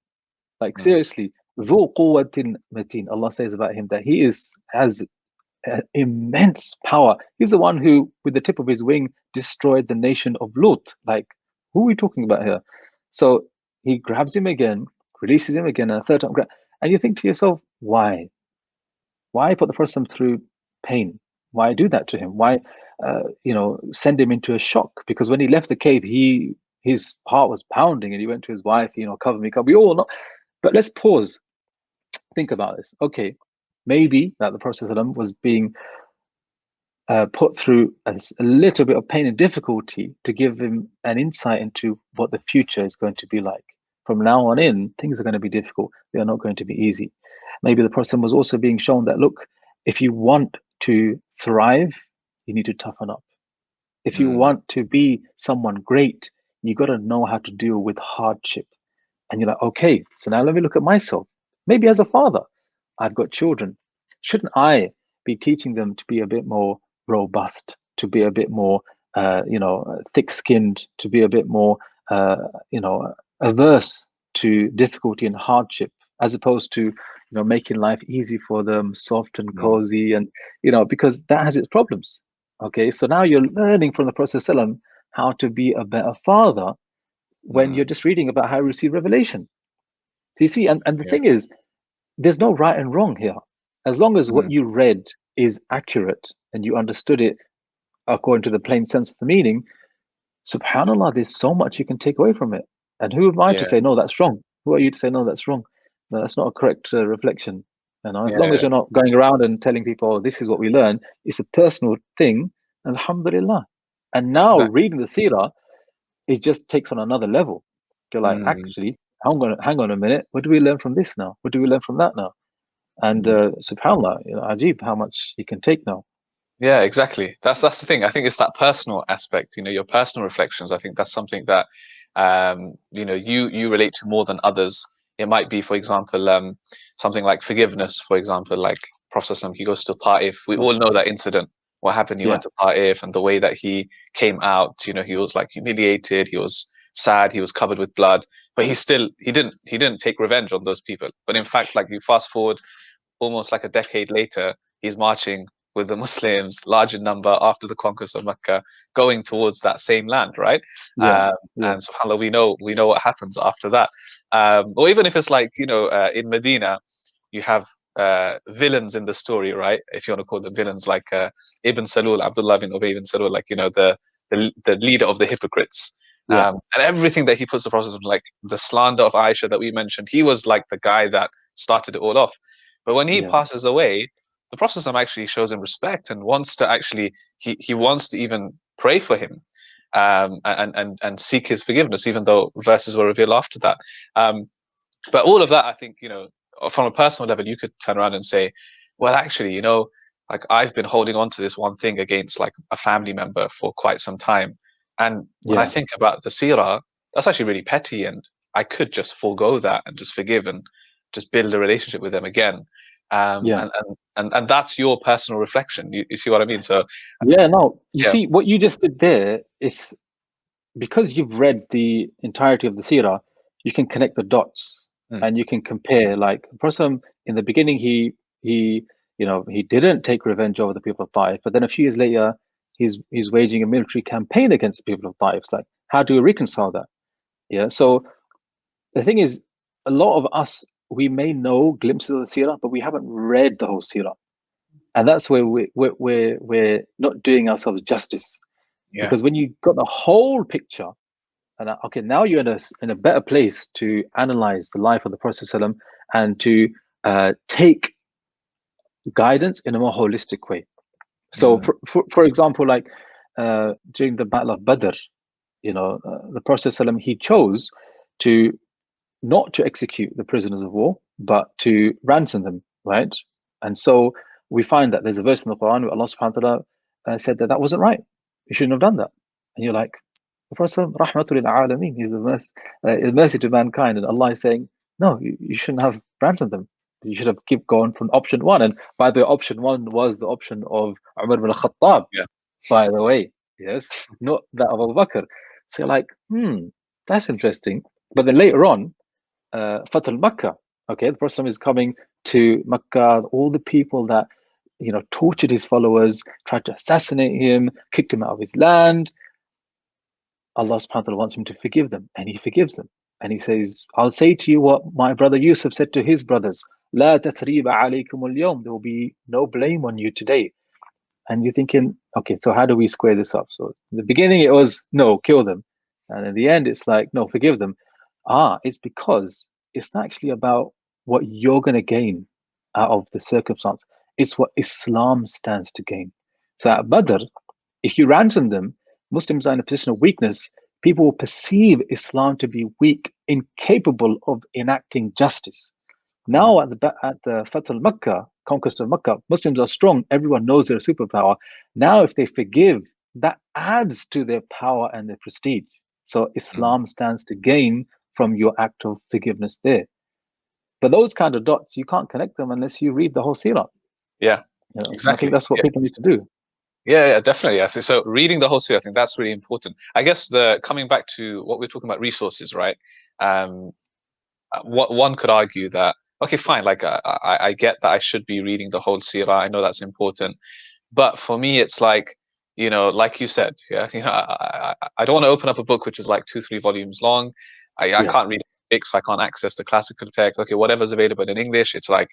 B: Like
A: Mm,
B: seriously, ذو قوة متين. Allah says about him that he has immense power. He's the one who, with the tip of his wing, destroyed the nation of Lut. Like, who are we talking about here? So he grabs him again, releases him again, and a third time, and you think to yourself, why? Why put the person through pain? Why do that to him? Why, send him into a shock? Because when he left the cave, his heart was pounding, and he went to his wife, cover me, cover. We all know. But let's pause. Think about this. Okay, maybe that the Prophet ﷺ was being put through a little bit of pain and difficulty to give him an insight into what the future is going to be like. From now on in, things are going to be difficult. They are not going to be easy. Maybe the Prophet was also being shown that, look, if you want to thrive, you need to toughen up. If you
A: mm,
B: want to be someone great, you got to know how to deal with hardship. And you're like, okay, so now let me look at myself. Maybe as a father, I've got children. Shouldn't I be teaching them to be a bit more robust, to be a bit more, thick-skinned, to be a bit more, averse to difficulty and hardship, as opposed to, making life easy for them, soft and
A: mm,
B: cozy, and because that has its problems. Okay, so now you're learning from the Prophet ﷺ how to be a better father when you're
A: mm,
B: just reading about how you receive revelation. So you see, and the
A: yeah.
B: thing is, there's no right and wrong here. As long as what
A: Mm,
B: you read is accurate and you understood it according to the plain sense of the meaning, subhanAllah, there's so much you can take away from it. And who am I to
A: yeah.
B: say, no, that's wrong? Who are you to say, no, that's wrong? No, that's not a correct reflection. As long as you're not going around and telling people, oh, this is what we learn, it's a personal thing, alhamdulillah. And now
A: exactly.
B: reading the seerah, it just takes on another level. You're like,
A: Mm,
B: actually, hang on a minute. What do we learn from this now? What do we learn from that now? And
A: mm.
B: subhanallah, ajib, how much you can take now.
A: Yeah, exactly. That's the thing. I think it's that personal aspect, your personal reflections. I think that's something that you relate to more than others. It might be, for example, something like forgiveness, for example, like Prophet ﷺ, he goes to Ta'if. We
B: Yeah,
A: all know that incident. What happened? He
B: yeah,
A: went to Ta'if, and the way that he came out, he was like humiliated, he was sad, he was covered with blood, but he didn't take revenge on those people. But in fact, like you fast forward almost like a decade later, he's marching with the Muslims, large in number, after the conquest of Mecca, going towards that same land, right?
B: yeah, yeah,
A: And subhanAllah, we know what happens after that. Or even if it's like, in Medina, you have villains in the story, right? If you want to call them villains, like Ibn Salul, Abdullah bin Ubay ibn Salul, like, the leader of the hypocrites.
B: yeah,
A: And everything that he puts across, like the slander of Aisha that we mentioned, he was like the guy that started it all off. But when he
B: yeah,
A: passes away, the Prophet actually shows him respect and wants to actually he wants to even pray for him, and seek his forgiveness, even though verses were revealed after that. But all of that, I think, from a personal level, you could turn around and say, well, actually, like I've been holding on to this one thing against like a family member for quite some time. And when I
B: yeah,
A: think about the seerah, that's actually really petty. And I could just forego that and just forgive and just build a relationship with them again. Um,
B: yeah.
A: and, and that's your personal reflection. You see what I mean? So,
B: Yeah, no, you
A: yeah.
B: see, what you just did there is because you've read the entirety of the seerah, you can connect the dots
A: Mm,
B: and you can compare. Like, the person in the beginning, he he didn't take revenge over the people of Taif, but then a few years later, he's waging a military campaign against the people of Taif. It's like, how do we reconcile that? Yeah. So the thing is, a lot of us, we may know glimpses of the seerah, but we haven't read the whole seerah, and that's where we're not doing ourselves justice.
A: yeah.
B: Because when you got the whole picture, and okay, now you're in a better place to analyze the life of the Prophet ﷺ and to take guidance in a more holistic way. So,
A: Mm,
B: for example, like during the Battle of Badr, the Prophet ﷺ, he chose to not to execute the prisoners of war, but to ransom them, right? And so we find that there's a verse in the Quran where Allah subhanahu wa ta'ala said that wasn't right. You shouldn't have done that. And you're like, the Prophet, rahmatul alameen, he's the mercy to mankind. And Allah is saying, no, you shouldn't have ransomed them. You should have keep going from option one. And by the way, option one was the option of Umar bin Khattab,
A: yeah.
B: by the way. Yes, not that of Abu Bakr. So you're like, that's interesting. But then later on, Fatul Makkah. Okay, the Prophet is coming to Makkah. All the people that tortured his followers, tried to assassinate him, kicked him out of his land. Allah subhanahu wa ta'ala wants him to forgive them, and he forgives them. And he says, I'll say to you what my brother Yusuf said to his brothers, La tathriba alaykum al-yawm. There will be no blame on you today. And you're thinking, okay, so how do we square this up? So in the beginning it was, no, kill them. And in the end it's like, no, forgive them. It's because it's not actually about what you're going to gain out of the circumstance. It's what Islam stands to gain. So at Badr, if you ransom them, Muslims are in a position of weakness. People will perceive Islam to be weak, incapable of enacting justice.
A: Mm,
B: Now at the Fath al-Makkah, conquest of Makkah, Muslims are strong. Everyone knows they're a superpower. Now, if they forgive, that adds to their power and their prestige. So
A: mm.
B: Islam stands to gain from your act of forgiveness there. But those kind of dots, you can't connect them unless you read the whole seerah.
A: Yeah,
B: And I think
A: exactly.
B: that's what people need to do.
A: Yeah, definitely. Yeah. So reading the whole series, I think that's really important. I guess the coming back to what we're talking about resources, right? Um, what one could argue that okay, fine, like I get that I should be reading the whole seerah. I know that's important, but for me, it's like like you said, yeah, I don't want to open up a book which is like 2, 3 volumes long. I
B: Yeah,
A: can't read it, so I can't access the classical text. Okay, whatever's available in English, it's like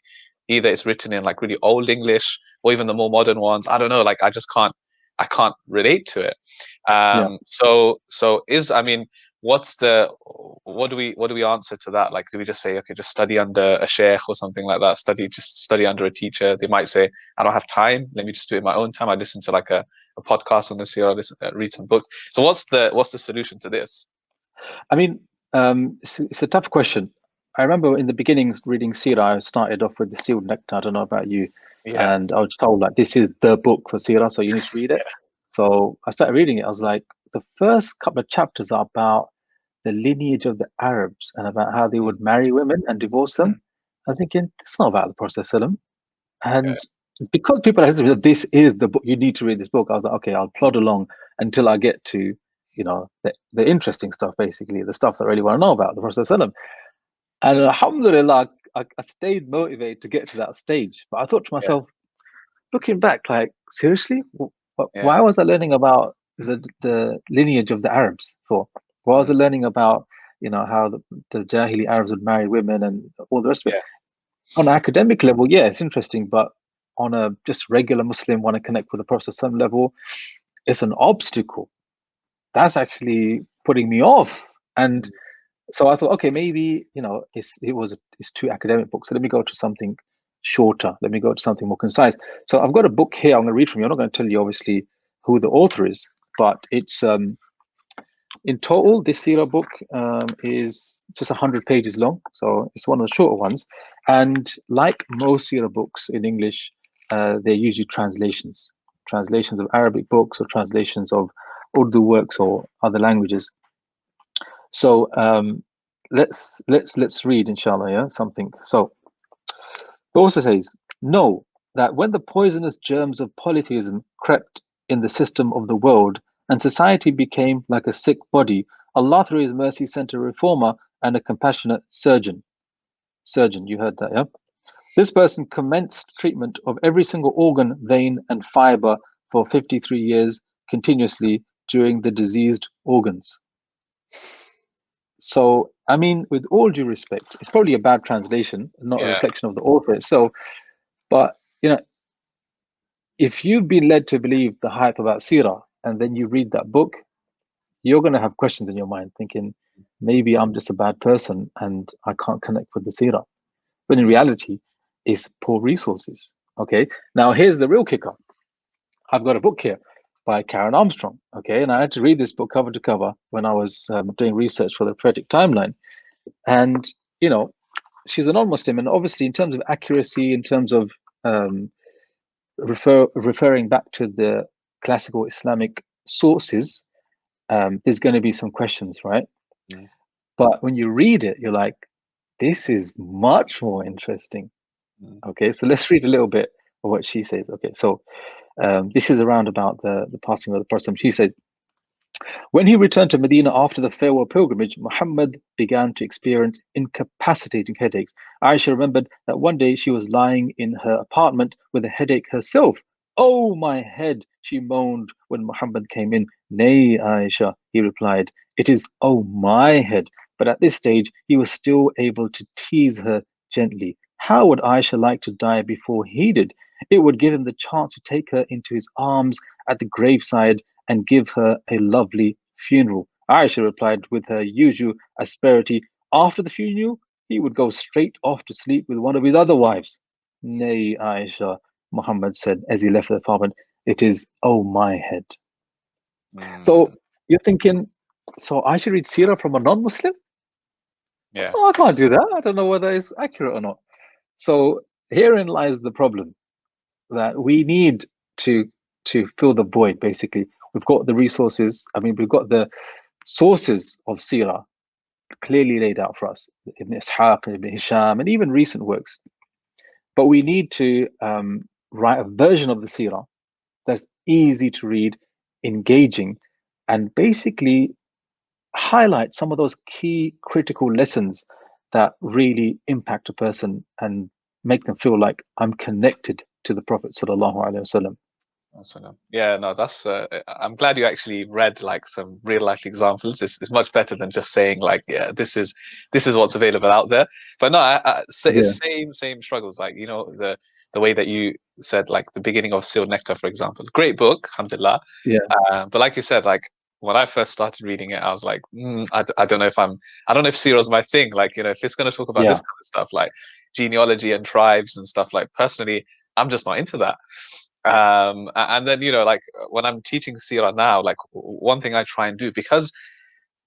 A: either it's written in like really old English or even the more modern ones. I don't know, like I can't relate to it.
B: yeah,
A: So is I mean, what do we answer to that? Like, do we just say, okay, just study under a sheikh or something like that? Just study under a teacher. They might say, I don't have time. Let me just do it in my own time. I listen to like a podcast on this year. I read some books. So what's the solution to this?
B: I mean, it's a tough question. I remember in the beginning reading Seerah, I started off with the sealed nectar. I don't know about you,
A: Yeah,
B: and I was told like this is the book for Seerah, so you need to read it.
A: yeah,
B: So I started reading it. I was like, the first couple of chapters are about the lineage of the Arabs and about how they
A: mm,
B: would marry women and divorce them.
A: mm,
B: I was thinking, it's not about the Prophet ﷺ.
A: yeah,
B: And because people are saying this is the book, you need to read this book. I was like, okay, I'll plod along until I get to, the interesting stuff, basically, the stuff that I really want to know about the Prophet ﷺ. And alhamdulillah, I stayed motivated to get to that stage. But I thought to
A: yeah,
B: myself, looking back, like, seriously?
A: yeah,
B: Why was I learning about the lineage of the Arabs for? Why was
A: mm,
B: I learning about, how the Jahili Arabs would marry women and all the rest of it?
A: yeah,
B: On an academic level, yeah, it's interesting, but on a just regular Muslim want to connect with the Prophet some level, it's an obstacle. That's actually putting me off. And
A: mm,
B: so I thought, okay, maybe it's too academic book. So let me go to something shorter. Let me go to something more concise. So I've got a book here. I'm going to read from you. I'm not going to tell you obviously who the author is, but it's in total, this Seerah book is just 100 pages long, so it's one of the shorter ones. And like most Seerah books in English, they're usually translations of Arabic books or translations of Urdu works or other languages. So let's read, inshallah, yeah, something. So it also says, know that when the poisonous germs of polytheism crept in the system of the world and society became like a sick body, Allah through His mercy sent a reformer and a compassionate surgeon. Surgeon, you heard that, yeah? This person commenced treatment of every single organ, vein, and fiber for 53 years continuously during the diseased organs. So, I mean, with all due respect, it's probably a bad translation, not a
A: yeah,
B: reflection of the author. So, but if you've been led to believe the hype about Seerah and then you read that book, you're going to have questions in your mind thinking, maybe I'm just a bad person and I can't connect with the Seerah. But in reality, it's poor resources. Okay. Now, here's the real kicker. I've got a book here by Karen Armstrong. Okay. And I had to read this book cover to cover when I was doing research for the Prophetic Timeline. And, she's a non Muslim. And obviously, in terms of accuracy, in terms of um, referring back to the classical Islamic sources, there's going to be some questions, right?
A: mm,
B: But when you read it, you're like, this is much more interesting.
A: mm,
B: Okay, so let's read a little bit of what she says. Okay, so this is around about the passing of the Prophet. She says, when he returned to Medina after the farewell pilgrimage, Muhammad began to experience incapacitating headaches. Aisha remembered that one day she was lying in her apartment with a headache herself. Oh, my head, she moaned when Muhammad came in. Nay, Aisha, he replied, it is oh, my head. But at this stage, he was still able to tease her gently. How would Aisha like to die before he did? It would give him the chance to take her into his arms at the graveside and give her a lovely funeral. Aisha replied with her usual asperity, after the funeral, he would go straight off to sleep with one of his other wives. Nay, Aisha, Muhammad said as he left the apartment, it is oh, my head.
A: mm,
B: So you're thinking, so I should read Seerah from a non-Muslim?
A: yeah,
B: Oh, I can't do that. I don't know whether it's accurate or not. So herein lies the problem, that we need to fill the void. Basically, we've got the resources. I mean, we've got the sources of Sirah clearly laid out for us, Ibn Ishaq, Ibn Hisham, and even recent works. But we need to write a version of the Sirah that's easy to read, engaging, and basically highlight some of those key critical lessons that really impact a person and make them feel like I'm connected to the Prophet sallallahu alaihi wasallam.
A: awesome. Yeah, no, that's. I'm glad you actually read like some real life examples. It's much better than just saying like, yeah, this is what's available out there. But no,
B: Yeah,
A: it's same struggles. Like the way that you said like the beginning of Sealed Nectar, for example, great book, alhamdulillah.
B: yeah,
A: But like you said, like when I first started reading it, I was like, I don't know if I don't know if Seerah's my thing. Like, if it's going to talk about this
B: Yeah.
A: kind of stuff, like genealogy and tribes and stuff, like personally, I'm just not into that. And then, like when I'm teaching Seerah now, like one thing I try and do, because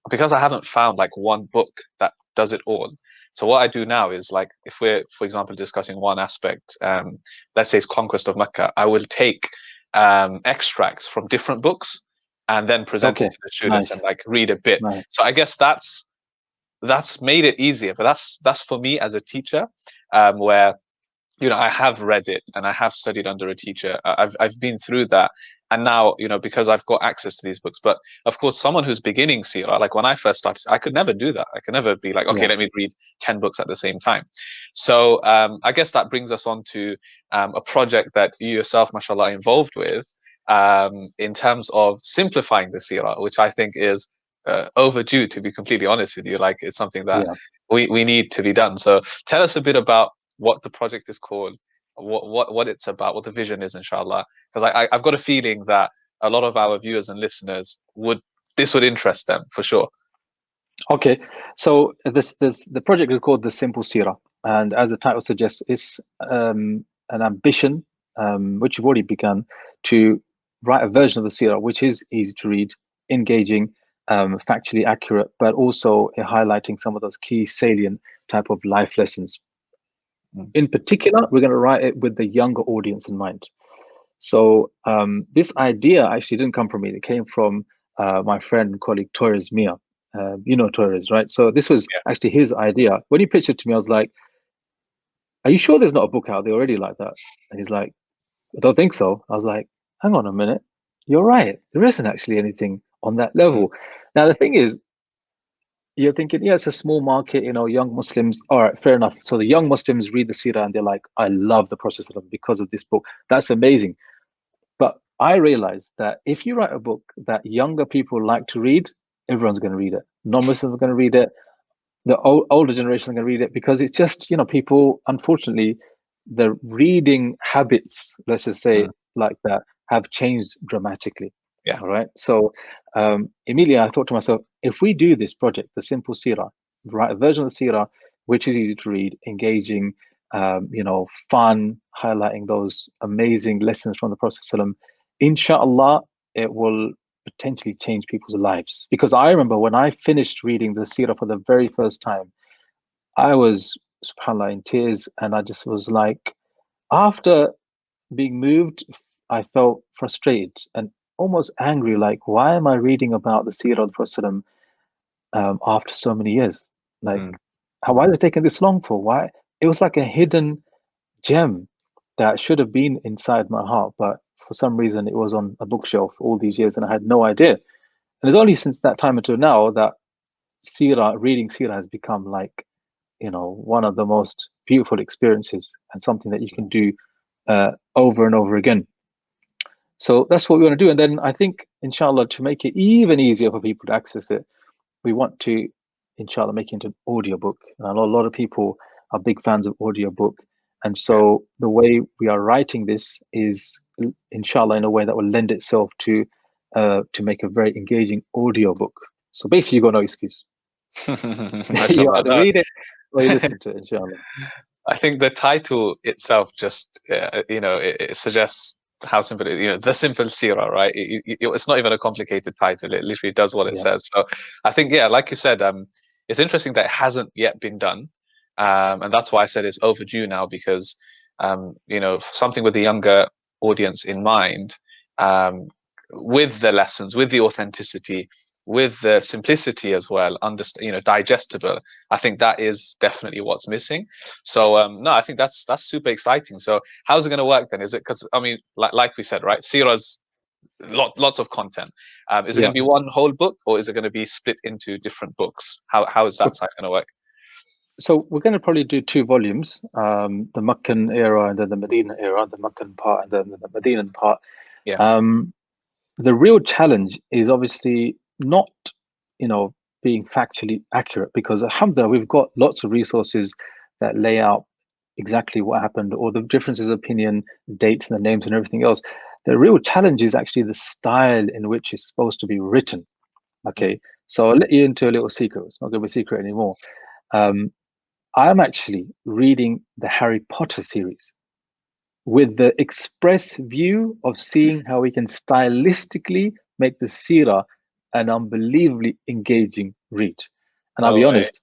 A: I haven't found like one book that does it all. So what I do now is, like, if we're, for example, discussing one aspect, let's say it's conquest of Mecca, I will take extracts from different books and then present it
B: Okay.
A: to the students and
B: Nice.
A: like read a bit.
B: Nice.
A: So I guess that's made it easier. But that's for me as a teacher, where I have read it and I have studied under a teacher. I've been through that, and now because I've got access to these books. But of course, someone who's beginning Sirah, like when I first started, I could never do that. I could never be like, okay,
B: Yeah.
A: let me read 10 books at the same time. So I guess that brings us on to a project that you yourself, mashallah, are involved with, in terms of simplifying the Sirah, which I think is overdue. To be completely honest with you, like it's something that
B: Yeah.
A: we need to be done. So tell us a bit about what the project is called, what it's about, what the vision is, inshallah. Because I've got a feeling that a lot of our viewers and listeners would interest them for sure.
B: Okay. So the project is called the Simple Seerah, and as the title suggests, it's an ambition, which you've already begun, to write a version of the Seerah which is easy to read, engaging, factually accurate, but also highlighting some of those key salient type of life lessons.
A: Mm.
B: In particular, we're going to write it with the younger audience in mind. So this idea actually didn't come from me. It came from my friend and colleague Torres Mia. You know Torres, right? So this was
A: Yeah.
B: actually his idea. When he pitched it to me, I was like, "Are you sure there's not a book out there already like that?" And he's like, "I don't think so." I was like, "Hang on a minute, you're right. There isn't actually anything on that
A: Mm.
B: level." Now the thing is, you're thinking, yeah, it's a small market, young Muslims. All right, fair enough. So the young Muslims read the Sirah and they're like, "I love the Prophet because of this book." That's amazing. But I realized that if you write a book that younger people like to read, everyone's going to read it. Non-Muslims are going to read it. The older generation are going to read it because it's just, people, unfortunately, the reading habits, let's just say
A: Mm.
B: like that, have changed dramatically.
A: Yeah.
B: All right. So immediately I thought to myself, if we do this project, the Simple Sirah, write a version of the Sirah, which is easy to read, engaging, fun, highlighting those amazing lessons from the Prophet ﷺ, inshallah, it will potentially change people's lives. Because I remember when I finished reading the Sirah for the very first time, I was, subhanAllah, in tears. And I just was like, after being moved, I felt frustrated and almost angry. Like, why am I reading about the Sirah of the Prophet after so many years? Like,
A: Mm.
B: why is it taking this long for? Why? It was like a hidden gem that should have been inside my heart, but for some reason it was on a bookshelf all these years and I had no idea. And it's only since that time until now that reading Sirah has become like, one of the most beautiful experiences and something that you can do over and over again. So that's what we want to do. And then I think, inshallah, to make it even easier for people to access it, we want to, inshallah, make it into an audiobook. And I know a lot of people are big fans of audiobook. And
A: Yeah.
B: so the way we are writing this is, inshallah, in a way that will lend itself to make a very engaging audiobook. So basically, you got no excuse. You
A: Mashallah.
B: either
A: No,
B: read it or you listen to it, inshallah.
A: I think the title itself just, it suggests how simple it is. The simple Sirah, right? It's not even a complicated title. It literally does what it
B: Yeah,
A: says. So I think, yeah, like you said, it's interesting that it hasn't yet been done. And that's why I said it's overdue now, because, something with the younger audience in mind, um, with the lessons, with the authenticity, with the simplicity as well, digestible. I think that is definitely what's missing. So no, I think that's super exciting. So how's it going to work then? Is it, because I mean, like we said, right? Sirah's lots of content. Is it going
B: yeah.
A: to be one whole book, or is it going to be split into different books? How is that side going to work?
B: So we're going to probably do two volumes, the Meccan era and then the Medina era, the Meccan part and then the Medinan part.
A: Yeah.
B: Um, the real challenge is obviously not, you know, being factually accurate because alhamdulillah, we've got lots of resources that lay out exactly what happened or the differences of opinion, dates and the names and everything else. The real challenge is actually the style in which it's supposed to be written. Okay, so I'll let you into a little secret. It's not going to be a secret anymore. Um, I'm actually reading the Harry Potter series with the express view of seeing how we can stylistically make the Seerah an unbelievably engaging read. And I'll
A: No
B: be
A: way.
B: honest,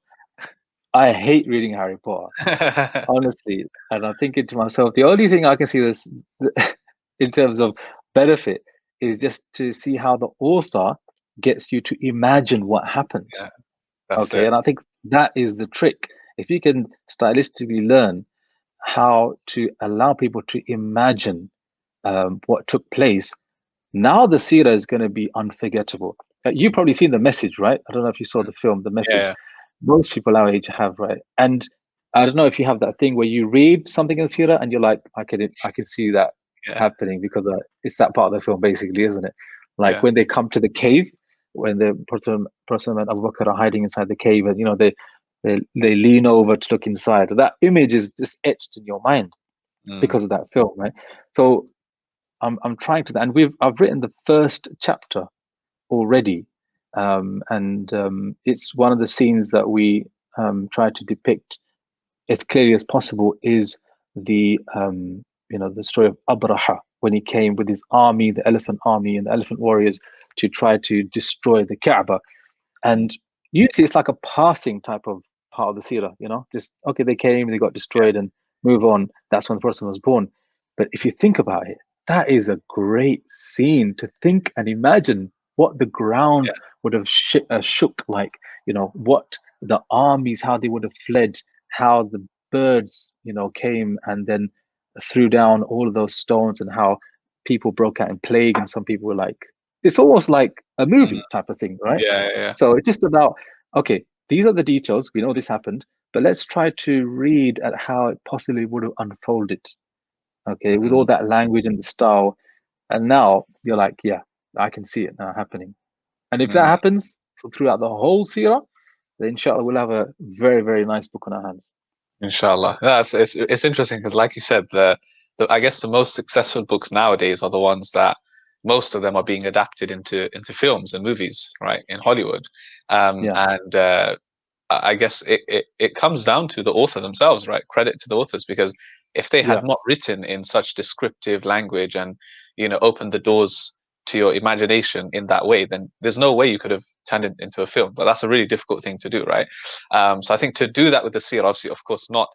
B: I hate reading Harry Potter, honestly. And I'm thinking to myself, the only thing I can see this in terms of benefit is just to see how the author gets you to imagine what happened.
A: Yeah, that's
B: Okay,
A: it.
B: and I think that is the trick. If you can stylistically learn how to allow people to imagine what took place, now the seerah is going to be unforgettable. You've probably seen The Message, right? I don't know if you saw the film The Message.
A: Yeah,
B: Most people our age have, right? And I don't know if you have that thing where you read something in the seerah and you're like, I can see that
A: yeah,
B: happening because it's that part of the film, basically, isn't it? Like
A: yeah,
B: when they come to the cave, when the Prophet and Abu Bakr are hiding inside the cave, and they lean over to look inside. That image is just etched in your mind
A: mm,
B: because of that film, right? So I'm trying to, and I've written the first chapter already, and it's one of the scenes that we try to depict as clearly as possible is the story of Abraha when he came with his army, the elephant army and the elephant warriors, to try to destroy the Kaaba.
A: mm,
B: And usually it's like a passing type of part of the seerah, just okay, they came, they got
A: yeah,
B: destroyed, and move on. That's when the Prophet was born. But if you think about it, that is a great scene to think and imagine what the ground
A: yeah,
B: would have shook like, what the armies, how they would have fled, how the birds, came and then threw down all of those stones, and how people broke out in plague, and some people were like, it's almost like a
A: mm,
B: movie type of thing, right?
A: yeah, yeah,
B: So it's just about, okay, these are the details. We know this happened, but let's try to read at how it possibly would have unfolded. Okay, with all
A: mm,
B: that language and the style. And now you're like, yeah, I can see it now happening. And if that
A: mm.
B: happens throughout the whole seerah, then inshallah we'll have a very, very nice book on our hands.
A: Inshallah. That's it's interesting because, like you said, the I guess the most successful books nowadays are the ones that most of them are being adapted into films and movies, right, in Hollywood.
B: Yeah,
A: And I guess it comes down to the author themselves, right? Credit to the authors, because if they
B: yeah,
A: had not written in such descriptive language and opened the doors to your imagination in that way, then there's no way you could have turned it into a film. But that's a really difficult thing to do, right? So I think to do that with the seer, obviously, of course, not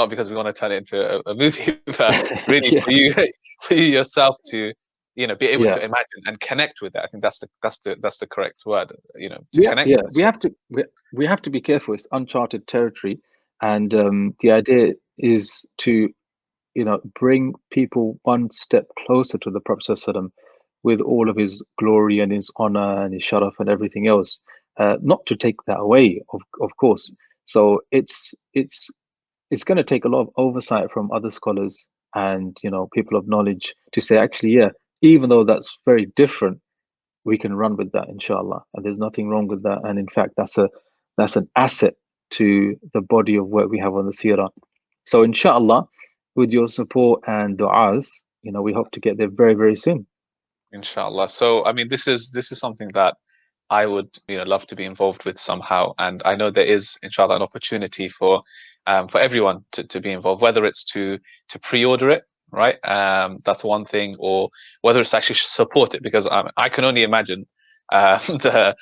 A: because we want to turn it into a movie, but really
B: yeah,
A: for you for you yourself to be able
B: yeah.
A: to imagine and connect with it. I think that's the correct word. To
B: Yeah,
A: connect
B: yeah.
A: with the
B: We
A: seer.
B: have to we have to be careful. It's uncharted territory, and the idea is to bring people one step closer to the Prophet ﷺ with all of his glory and his honor and his sharaf and everything else. Not to take that away, of course. So it's going to take a lot of oversight from other scholars and people of knowledge to say, actually, yeah, even though that's very different, we can run with that, inshallah, and there's nothing wrong with that. And in fact, that's an asset to the body of work we have on the seerah. So inshallah, with your support and du'as, we hope to get there very, very soon.
A: Inshallah. So, I mean, this is something that I would, love to be involved with somehow. And I know there is, inshallah, an opportunity for everyone to be involved, whether it's to pre-order it, right? That's one thing, or whether it's actually support it, because I can only imagine the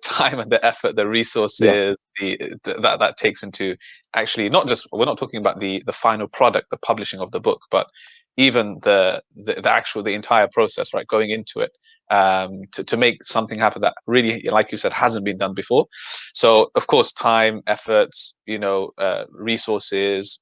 A: time and the effort, the
B: Yeah,
A: resources, that takes into actually not just, we're not talking about the final product, the publishing of the book, but even the entire process, right, going into it, to make something happen that really, like you said, hasn't been done before. So of course, time, efforts, resources,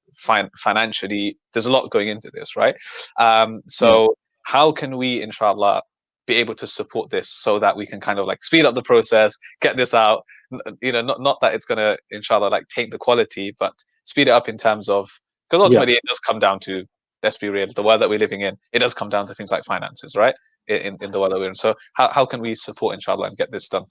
A: financially, there's a lot going into this, right?
B: yeah,
A: So how can we, inshallah, be able to support this so that we can kind of like speed up the process, get this out? Not that it's gonna, inshallah, like take the quality, but speed it up in terms of, because
B: yeah.
A: ultimately it does come down to, let's be real, the world that we're living in, it does come down to things like finances, right? In the world that we're in. So how can we support, inshallah, and get this done?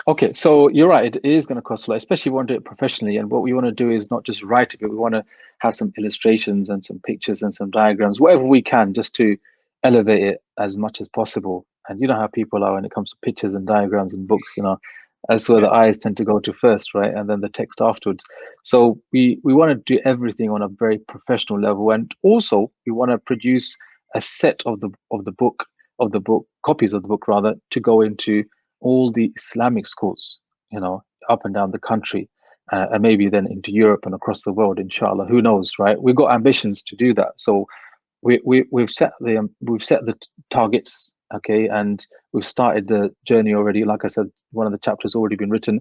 B: Okay, so you're right. It is going to cost a lot, especially if we want to do it professionally. And what we want to do is not just write it, but we want to have some illustrations and some pictures and some diagrams, whatever we can, just to elevate it as much as possible. And you know how people are when it comes to pictures and diagrams and books, that's where
A: Yeah.
B: the eyes tend to go to first, right? And then the text afterwards. So we want to do everything on a very professional level. And also we want to produce a set of the book, copies of the book rather, to go into all the Islamic schools, up and down the country. And maybe then into Europe and across the world, inshallah. Who knows, right? We've got ambitions to do that. So we've set the targets, okay, and we've started the journey already. Like I said, one of the chapters already been written,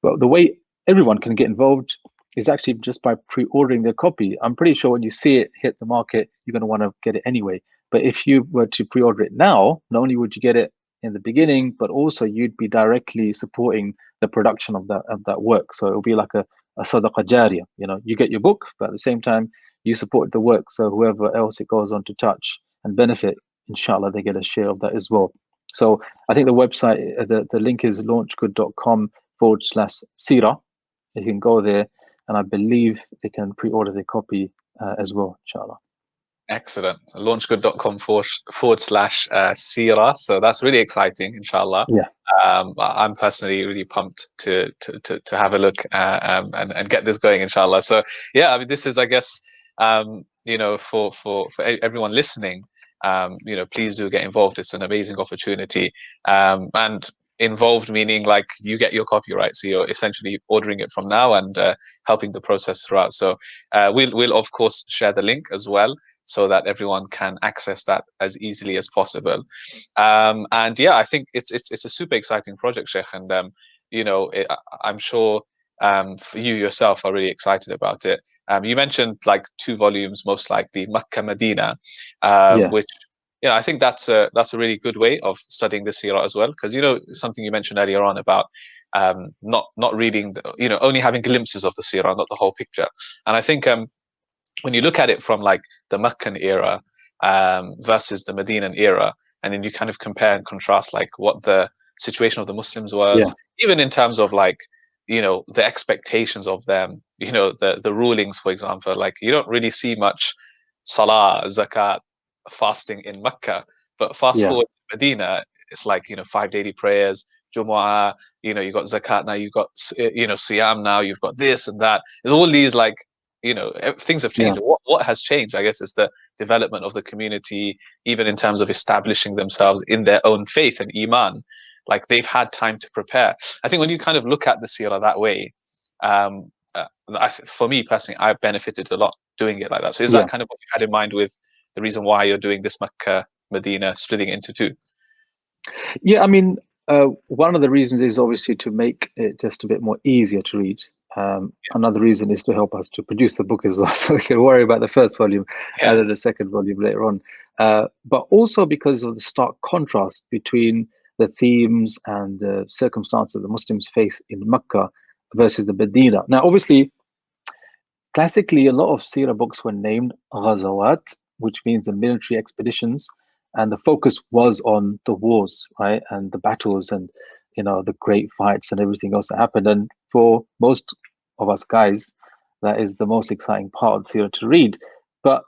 B: but the way everyone can get involved is actually just by pre-ordering their copy. I'm pretty sure when you see it hit the market, you're going to want to get it anyway. But if you were to pre-order it now, not only would you get it in the beginning, but also you'd be directly supporting the production of that work. So it'll be like a sadaqah jariyah. You get your book, but at the same time you support the work. So whoever else it goes on to touch and benefit, inshallah, they get a share of that as well. So I think the website, the link is launchgood.com/Seerah. You can go there, and I believe they can pre-order their copy as well, inshallah.
A: Excellent. Launchgood.com /Seerah. So that's really exciting, inshallah.
B: Yeah.
A: I'm personally really pumped to have a look and get this going, inshallah. So yeah, I mean, this is, I guess, for everyone listening, please do get involved. It's an amazing opportunity. And involved meaning like you get your copyright, so you're essentially ordering it from now and helping the process throughout. So we'll of course share the link as well, so that everyone can access that as easily as possible. And yeah, I think it's a super exciting project, Sheikh, and I'm sure for you yourself are really excited about it. You mentioned like 2 volumes, most likely Makkah Medina, which I think that's a really good way of studying the seerah as well, because something you mentioned earlier on about not reading, only having glimpses of the seerah, not the whole picture. And I think when you look at it from like the Meccan era versus the Medinan era, and then you kind of compare and contrast like what the situation of the Muslims was, even in terms of like the expectations of them, the rulings, for example, like you don't really see much salah, zakat, fasting in Mecca, but fast forward to Medina, it's like 5 daily prayers, Jumu'ah, you got zakat now, you've got siyam now, you've got this and that. There's all these like things have changed. What has changed, I guess, is the development of the community, even in terms of establishing themselves in their own faith and iman. Like they've had time to prepare. I think when you kind of look at the seerah that way, for me personally, I've benefited a lot doing it like that. So is that kind of what you had in mind with the reason why you're doing this Makkah Medina, splitting it into 2?
B: Yeah, I mean, one of the reasons is obviously to make it just a bit more easier to read. Another reason is to help us to produce the book as well, so we can worry about the first volume and then the second volume later on. But also because of the stark contrast between the themes and the circumstances the Muslims face in Mecca versus the Medina. Now, obviously, classically, a lot of Seerah books were named Ghazawat, which means the military expeditions, and the focus was on the wars, right, and the battles, and the great fights and everything else that happened. And for most of us guys, that is the most exciting part of the Seerah to read. But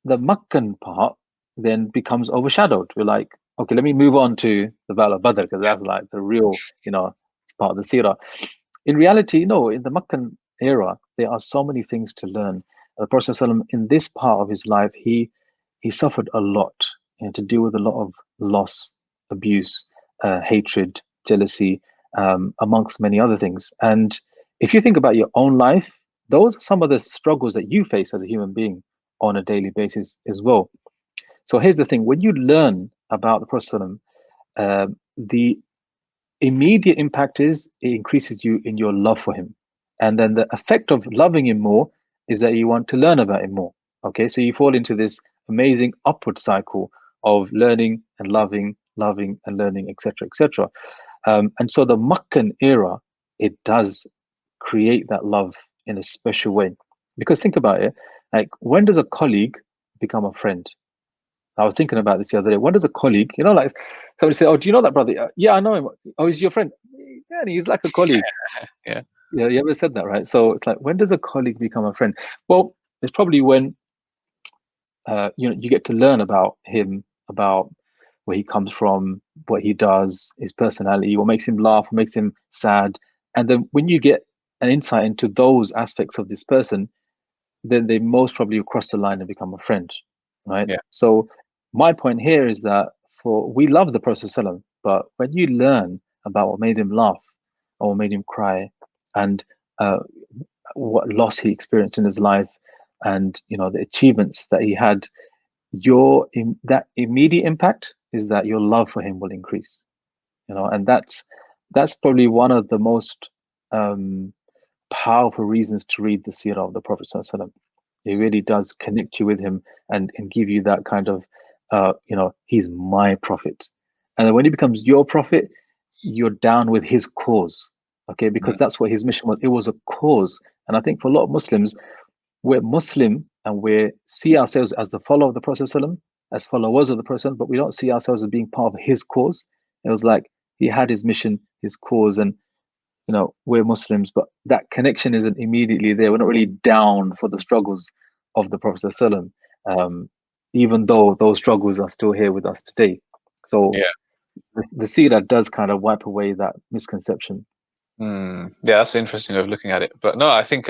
B: the Meccan part then becomes overshadowed. We're like, okay, let me move on to the Battle of Badr, because that's like the real, part of the Seerah. In reality, no, in the Meccan era, there are so many things to learn. The Prophet ﷺ, in this part of his life, he suffered a lot, to deal with a lot of loss, abuse, hatred, jealousy, amongst many other things. And if you think about your own life, those are some of the struggles that you face as a human being on a daily basis as well. So here's the thing: when you learn about the Prophet ﷺ, the immediate impact is it increases you in your love for him, and then the effect of loving him more is that you want to learn about him more. Okay, so you fall into this amazing upward cycle of learning and loving and learning, etc., etc. And so the Meccan era, it does create that love in a special way, because think about it, like when does a colleague become a friend? I was thinking about this the other day. When does a colleague, like somebody say, "Oh, do you know that brother?" Yeah, I know him. "Oh, he's your friend." Yeah, and he's like a colleague.
A: Yeah.
B: Yeah, you ever said that, right? So it's like, when does a colleague become a friend? Well, it's probably when you get to learn about him, about where he comes from, what he does, his personality, what makes him laugh, what makes him sad. And then when you get an insight into those aspects of this person, then they most probably will cross the line and become a friend, right?
A: Yeah.
B: So my point here is that we love the Prophet ﷺ, but when you learn about what made him laugh or what made him cry, and uh, what loss he experienced in his life, and the achievements that he had, that immediate impact is that your love for him will increase. And that's probably one of the most powerful reasons to read the Seerah of the Prophet ﷺ. It really does connect you with him and give you that kind of, he's my prophet. And then when he becomes your prophet, you're down with his cause, okay? Because that's what his mission was. It was a cause. And I think for a lot of Muslims, we're Muslim and we see ourselves as the follower of the Prophet ﷺ, as followers of the Prophet, but we don't see ourselves as being part of his cause. It was like he had his mission, his cause, and we're Muslims, but that connection isn't immediately there. We're not really down for the struggles of the Prophet ﷺ, even though those struggles are still here with us today. So
A: Yeah.
B: the Seerah does kind of wipe away that misconception.
A: Yeah, that's interesting way of looking at it. But no, I think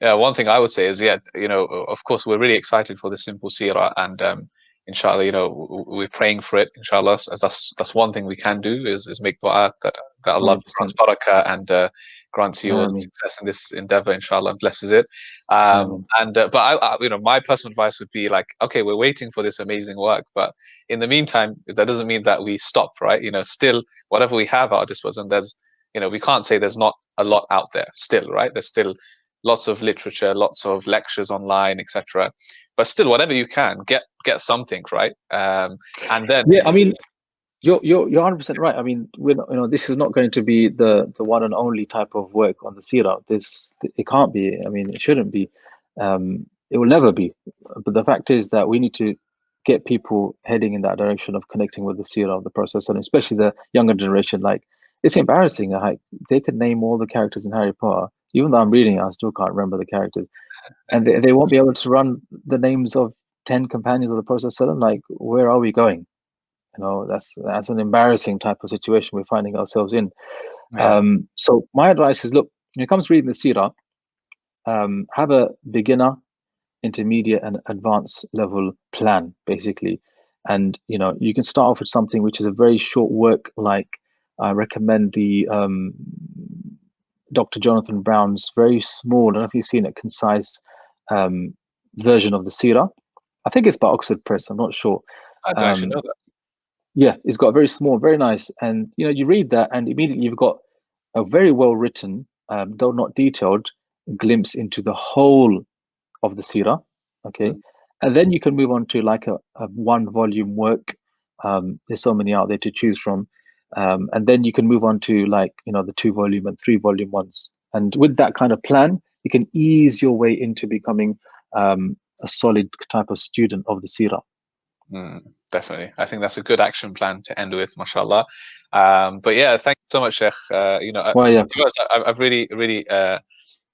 A: one thing I would say is, of course, we're really excited for the simple Seerah, and inshallah, we're praying for it, inshallah. As that's one thing we can do is make dua that Allah
B: 100%.
A: grants barakah and grants you all
B: Ameen.
A: success in this endeavor, inshallah, and blesses it.
B: Ameen.
A: But my personal advice would be like, okay, we're waiting for this amazing work, but in the meantime, that doesn't mean that we stop, right? Still, whatever we have at our disposal, and there's we can't say there's not a lot out there still, right? There's still lots of literature, lots of lectures online, etc. But still, whatever you can, get something, right? And then
B: I mean, you're 100% right. I mean, we're not, this is not going to be the one and only type of work on the Seerah. It can't be. I mean, it shouldn't be. It will never be. But the fact is that we need to get people heading in that direction of connecting with the Seerah of the process, and especially the younger generation. Like, it's embarrassing. Like, they could name all the characters in Harry Potter. Even though I'm reading it, I still can't remember the characters, and they won't be able to run the names of 10 companions of the process. Like, where are we going? That's an embarrassing type of situation we're finding ourselves in.
A: yeah.
B: So my advice is, look, when it comes to reading the Seerah, have a beginner, intermediate, and advanced level plan, basically. And you can start off with something which is a very short work, like I recommend the Dr. Jonathan Brown's very small, I don't know if you've seen it, concise version of the Seerah. I think it's by Oxford Press, I'm not sure.
A: I don't actually know that.
B: Yeah, it's got very small, very nice, and you read that, and immediately you've got a very well written, though not detailed, glimpse into the whole of the Seerah. Okay, and then you can move on to like a 1 volume work. There's so many out there to choose from, and then you can move on to like the 2 volume and 3 volume ones. And with that kind of plan, you can ease your way into becoming a solid type of student of the Seerah.
A: Definitely. I think that's a good action plan to end with, mashallah. But yeah, thank you so much, Sheikh.
B: Well, yeah,
A: To be honest, I've really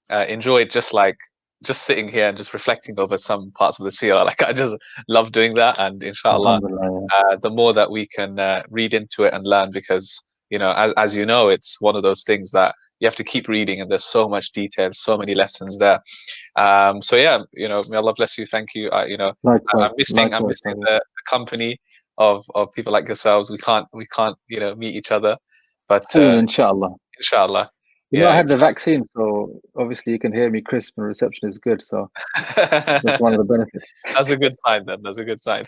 A: enjoyed just sitting here and just reflecting over some parts of the seerah. Like, I just love doing that, and inshallah,
B: alhamdulillah. Yeah.
A: the more that we can read into it and learn, because as you know, it's one of those things that you have to keep reading, and there's so much detail, so many lessons there. So yeah, may Allah bless you. Thank you.
B: Likewise,
A: I'm missing the company of people like yourselves. We can't meet each other, but
B: soon, inshallah.
A: inshallah.
B: I
A: Yeah,
B: had the vaccine, so obviously you can hear me crisp and reception is good. So that's one of the benefits.
A: That's a good sign then. That's a good sign.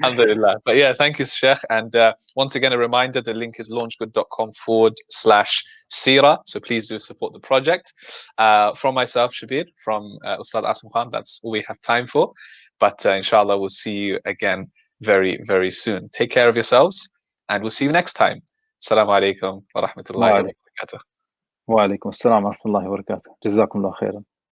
A: Alhamdulillah. But yeah, thank you, Sheikh. And once again, a reminder, the link is launchgood.com/Seerah. So please do support the project. From myself, Shabbir, from Ustadh Asim Khan, that's all we have time for. But inshallah, we'll see you again very, very soon. Take care of yourselves, and we'll see you next time. Assalamu alaikum wa rahmatullahi wa barakatuh.
B: Wa alaikum assalam wa rahmatullahi wa barakatuh. Jazakumullah khairan.